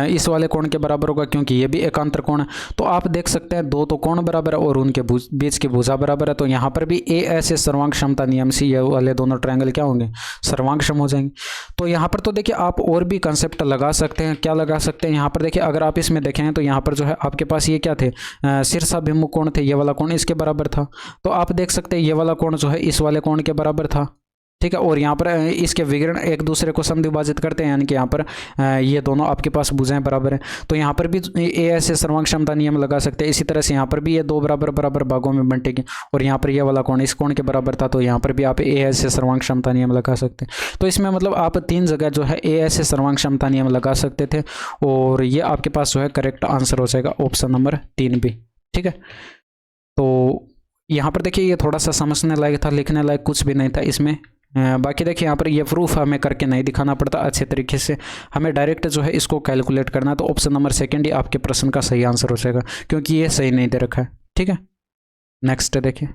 [SPEAKER 1] इस वाले कोण के बराबर होगा क्योंकि ये भी एकांतर कोण है। तो आप देख सकते हैं 2 तो कोण बराबर है और उनके बीच की भुजा बराबर है। तो यहाँ पर भी ऐसे सर्वांग क्षमता नियम से ये वाले दोनों ट्रायंगल क्या होंगे, सर्वांगसम हो जाएंगे। तो यहाँ पर तो देखिए आप और भी कंसेप्ट लगा सकते हैं। क्या लगा सकते हैं यहाँ पर देखिए अगर आप इसमें देखें तो यहाँ पर जो है आपके पास ये क्या थे, शीर्षाभिमुख कोण थे, ये वाला कोण इसके बराबर था। तो आप देख सकते हैं ये वाला कोण जो है इस वाले कोण के बराबर था। ठीक है। और यहाँ पर इसके विकर्ण एक दूसरे को समद्विभाजित करते हैं, यानी कि यहाँ पर ये दोनों आपके पास भुजाएं बराबर हैं, तो यहाँ पर भी ए ऐसे सर्वांग क्षमता नियम लगा सकते हैं। इसी तरह से यहाँ पर भी ये दो बराबर बराबर भागों में बंटेगी, और यहाँ पर ये वाला कोण इस कोण के बराबर था, तो यहाँ पर भी आप ए ऐसे सर्वांग क्षमता नियम लगा सकते हैं। तो इसमें मतलब आप 3 जगह जो है ए ऐसे सर्वांग क्षमता नियम लगा सकते थे, और ये आपके पास जो है करेक्ट आंसर हो जाएगा ऑप्शन नंबर 3 भी। ठीक है, तो यहाँ पर देखिए ये थोड़ा सा समझने लायक था, लिखने लायक कुछ भी नहीं था इसमें। बाकी देखिए यहाँ पर ये प्रूफ हमें करके नहीं दिखाना पड़ता अच्छे तरीके से, हमें डायरेक्ट जो है इसको कैलकुलेट करना है। तो ऑप्शन नंबर 2 ही आपके प्रश्न का सही आंसर हो जाएगा, क्योंकि ये सही नहीं दे रखा है। ठीक है, नेक्स्ट देखिए,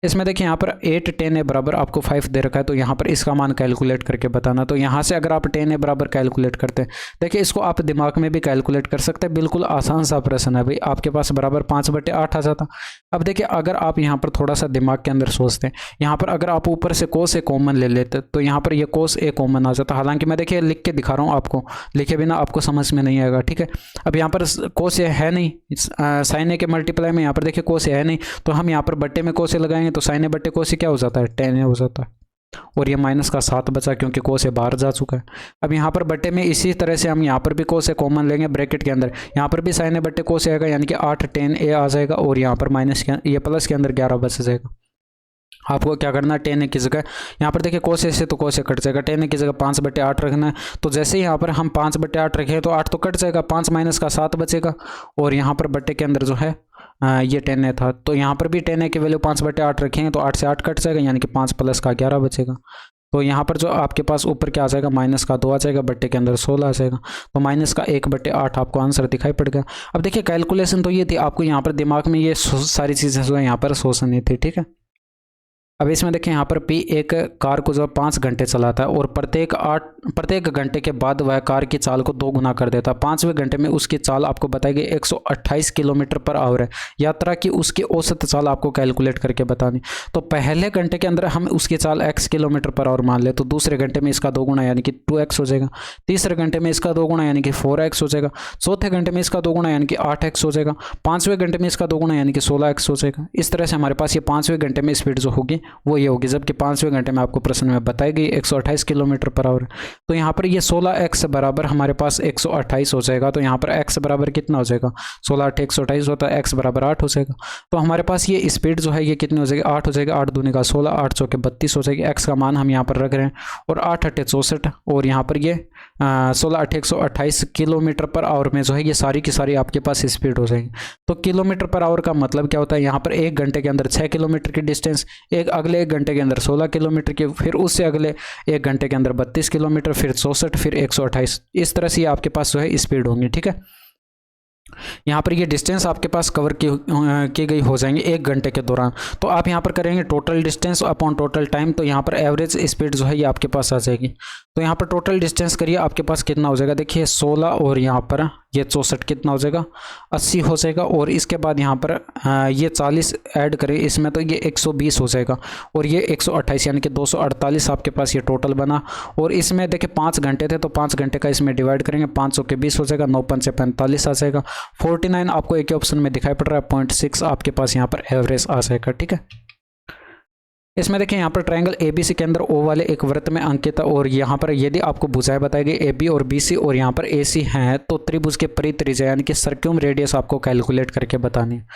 [SPEAKER 1] इसमें देखिए यहाँ पर 8 10 ए बराबर आपको 5 दे रखा है, तो यहाँ पर इसका मान कैलकुलेट करके बताना। तो यहाँ से अगर आप 10 ए बराबर कैलकुलेट करते हैं, देखिए इसको आप दिमाग में भी कैलकुलेट कर सकते हैं, बिल्कुल आसान सा प्रश्न है भाई। आपके पास बराबर 5/8 आ जाता। अब देखिए अगर आप यहाँ पर थोड़ा सा दिमाग के अंदर सोचते हैं, यहाँ पर अगर आप ऊपर से कोस ए कॉमन ले लेते तो यहाँ पर ये कोस ए कॉमन आ जाता। हालांकि मैं देखिए लिख के दिखा रहा हूँ आपको, लिखे बिना आपको समझ में नहीं आएगा। ठीक है, अब यहाँ पर कोस ए है नहीं, साइन ए के मल्टीप्लाई में यहाँ पर देखिए कोस ए है नहीं, तो हम यहाँ पर बट्टे में कोस ए लगाएंगे, तो साइन ए बट्टे कोस ए क्या हो जाता है, 10 ए हो जाता है, और ये माइनस का 7 बचा, क्योंकि कोस ए बाहर जा चुका है। अब यहाँ पर बट्टे में इसी तरह से हम यहाँ पर भी कोस ए कॉमन लेंगे ब्रैकेट के अंदर, यहाँ पर भी साइन ए बट्टे कोस ए आएगा, यानी कि 8 10 ए आ जाएगा, और यहाँ पर माइनस के ये प्लस के अंदर 11 बच जाएगा। आपको क्या करना है, 10 ए की जगह यहाँ पर देखिए कोस ए से तो कोस ए कट जाएगा, 10 ए की जगह 5/8 रखना है। तो जैसे ही यहाँ पर हम 5/8 रखें तो 8 तो कट जाएगा, 5 माइनस का 7 बचेगा, और यहाँ पर बट्टे के अंदर जो है ये 10 ए था, तो यहाँ पर भी 10 ए की वैल्यू 5/8 रखेंगे, तो 8 से 8 कट जाएगा, यानी कि 5 प्लस का 11 बचेगा। तो यहाँ पर जो आपके पास ऊपर क्या आ जाएगा, माइनस का 2 आ जाएगा, बट्टे के अंदर 16 आ जाएगा, तो माइनस का 1/8 आपको आंसर दिखाई पड़ेगा। अब देखिए कैलकुलेशन तो ये थी, आपको यहाँ पर दिमाग में ये सारी चीज़ें जो है यहाँ पर सोचनी थी। ठीक है, अब इसमें देखें यहाँ पर पी एक कार को जो 5 घंटे चलाता है, और प्रत्येक घंटे के बाद वह कार की चाल को 2 गुना कर देता है। 5वें घंटे में उसकी चाल आपको बताई गई 128 किलोमीटर पर आवर है। यात्रा की उसकी औसत चाल आपको कैलकुलेट करके बतानी। तो पहले घंटे के अंदर हम उसकी चाल x किलोमीटर पर आवर मान ले, तो दूसरे घंटे में इसका 2 गुना यानी कि 2x हो जाएगा, तीसरे घंटे में इसका 2 गुना यानी कि 4x हो जाएगा, चौथे घंटे में इसका 2 गुना यानी कि 8x हो जाएगा, 5वें घंटे में इसका 2 गुना यानी कि 16x हो जाएगा। इस तरह से हमारे पास ये 5वें घंटे में स्पीड जो होगी वो ये होगी, जबकि 5वें घंटे में आपको प्रश्न में बताई गई 128 किलोमीटर पर आवर। तो यहाँ पर ये 16x बराबर हमारे पास 128 हो जाएगा। तो यहाँ पर x बराबर कितना हो जाएगा, 16 8 128 होता है, x बराबर 8 हो जाएगा। तो हमारे पास ये स्पीड जो है ये कितनी हो जाएगी, 8 हो जाएगी, 8 दूनी का 16, 8 चौके 32 हो जाएगी। x का मान हम यहाँ पर रख रहे हैं, और 8 8 64, और यहाँ पर ये 16 8 128 किलोमीटर पर आवर में जो है ये सारी की सारी आपके पास स्पीड हो जाएगी। तो किलोमीटर पर आवर का मतलब क्या होता है, यहाँ पर 1 घंटे के अंदर 6 किलोमीटर की डिस्टेंस, अगले 1 घंटे के अंदर 16 किलोमीटर की, फिर उससे अगले 1 घंटे के अंदर 32 किलोमीटर, फिर 64, फिर 128। इस तरह से आपके पास जो है स्पीड होंगी। ठीक है, यहाँ पर ये डिस्टेंस आपके पास कवर की गई हो जाएंगे 1 घंटे के दौरान। तो आप यहाँ पर करेंगे total distance upon total time, तो यहाँ पर एवरेज स्पीड जो है ये आपके पास आ जाएगी। तो यहाँ पर टोटल डिस्टेंस करिए, आपके पास कितना हो जाएगा, देखिए 16 और यहाँ पर ये 64 कितना हो जाएगा, 80 हो जाएगा, और इसके बाद यहाँ पर ये 40 ऐड करें इसमें, तो ये 120 हो जाएगा, और ये 128 यानी कि 248 आपके पास ये टोटल बना। और इसमें देखिए 5 घंटे थे, तो 5 घंटे का इसमें डिवाइड करेंगे, 5 चौके 20 हो जाएगा, 9 पंचे 45 आ जाएगा, 49 आपको एक ही ऑप्शन में दिखाई पड़ रहा है, 0.6 आपके पास यहाँ पर एवरेज आ जाएगा। ठीक है, इसमें देखिए यहाँ पर ट्रायंगल ABC के अंदर O वाले एक वृत्त में अंकित है, और यहाँ पर यदि आपको भुजाएं बताई गई AB और BC और यहाँ पर AC हैं, तो त्रिभुज के परित्रिज्या यानी कि सर्क्यूम रेडियस आपको कैलकुलेट करके बतानी है।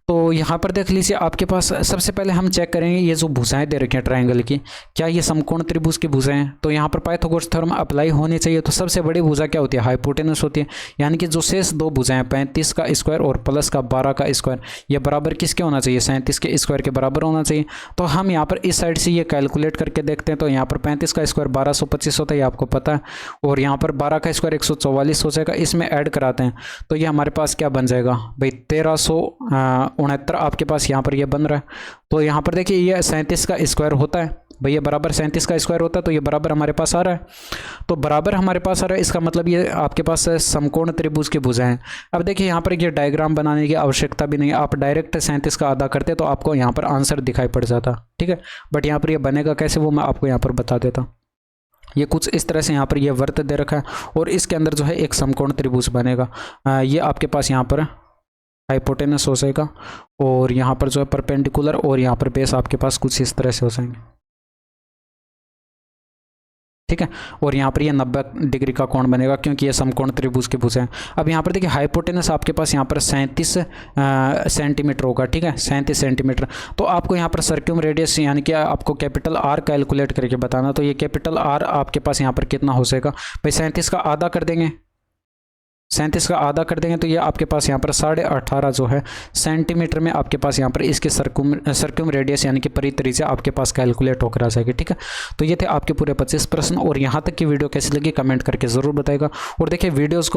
[SPEAKER 1] तो यहाँ पर देख लीजिए, आपके पास सबसे पहले हम चेक करेंगे ये जो भुजाएं दे रखी हैं ट्रायंगल की, क्या ये समकोण त्रिभुज की भुजाएं हैं। तो यहाँ पर पाइथागोरस थ्योरम अप्लाई होनी चाहिए। तो सबसे बड़ी भुजा क्या होती है, हाइपोटेनस होती है, यानी कि जो शेष 2 भुजाएं 35 का स्क्वायर और प्लस का 12 का स्क्वायर, ये बराबर किसके होना चाहिए, 37 के स्क्वायर के बराबर होना चाहिए। तो हम यहाँ पर इस साइड से ये कैलकुलेट करके देखते हैं। तो यहाँ पर 35 का स्क्वायर 1225 होता है, ये आपको पता है, और यहाँ पर 12 का स्क्वायर 144 हो जाएगा। इसमें ऐड कराते हैं तो ये हमारे पास क्या बन जाएगा भाई, 1369 आपके पास यहाँ पर ये बन रहा है। तो यहाँ पर देखिए ये 37 का स्क्वायर होता है भैया, बराबर 37 का स्क्वायर होता है, तो ये बराबर हमारे पास आ रहा है। तो बराबर हमारे पास आ रहा है, इसका मतलब ये आपके पास समकोण त्रिभुज की भुजाएं हैं। अब देखिए यहाँ पर ये डायग्राम बनाने की आवश्यकता भी नहीं है, आप डायरेक्ट 37 का आधा करते तो आपको यहाँ पर आंसर दिखाई पड़ जाता। ठीक है, बट यहाँ पर ये बनेगा कैसे वो मैं आपको यहाँ पर बता देता। ये कुछ इस तरह से यहाँ पर ये वृत्त दे रखा है, और इसके अंदर जो है एक समकोण त्रिभुज बनेगा। ये आपके पास यहाँ पर हाइपोटेनस हो जाएगा, और यहाँ पर जो है परपेंडिकुलर, और यहाँ पर बेस आपके पास कुछ इस तरह से हो जाएंगे। ठीक है। और यहाँ पर ये 90 डिग्री का कोण बनेगा क्योंकि ये समकोण त्रिभुज के भुज हैं। अब यहाँ पर देखिए हाइपोटेनस आपके पास यहाँ पर 37 सेंटीमीटर होगा, ठीक है, 37 सेंटीमीटर। तो आपको यहाँ पर सर्क्यूम रेडियस यानी कि आपको कैपिटल आर कैलकुलेट करके बताना। तो ये कैपिटल आर आपके पास यहाँ पर कितना हो जाएगा भाई, 37 का आधा कर देंगे, 37 का आधा कर देंगे तो ये आपके पास यहाँ पर 18.5 जो है सेंटीमीटर में आपके पास यहाँ पर इसके सर्क्यूम रेडियस यानी कि परित्रिज्या आपके पास कैलकुलेट होकर आ जाएगी, ठीक है। तो ये थे आपके पूरे 25 प्रश्न। और यहाँ तक की वीडियो कैसी लगी कमेंट करके ज़रूर बताएगा। और देखिए वीडियोज़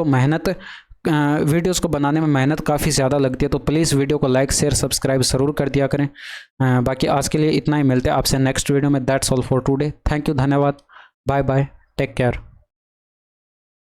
[SPEAKER 1] को बनाने में मेहनत काफ़ी ज़्यादा लगती है, तो प्लीज़ वीडियो को लाइक शेयर सब्सक्राइब ज़रूर कर दिया करें। बाकी आज के लिए इतना ही, मिलते हैं आपसे नेक्स्ट वीडियो में। That's all for today. Thank you, धन्यवाद, बाय बाय, टेक केयर।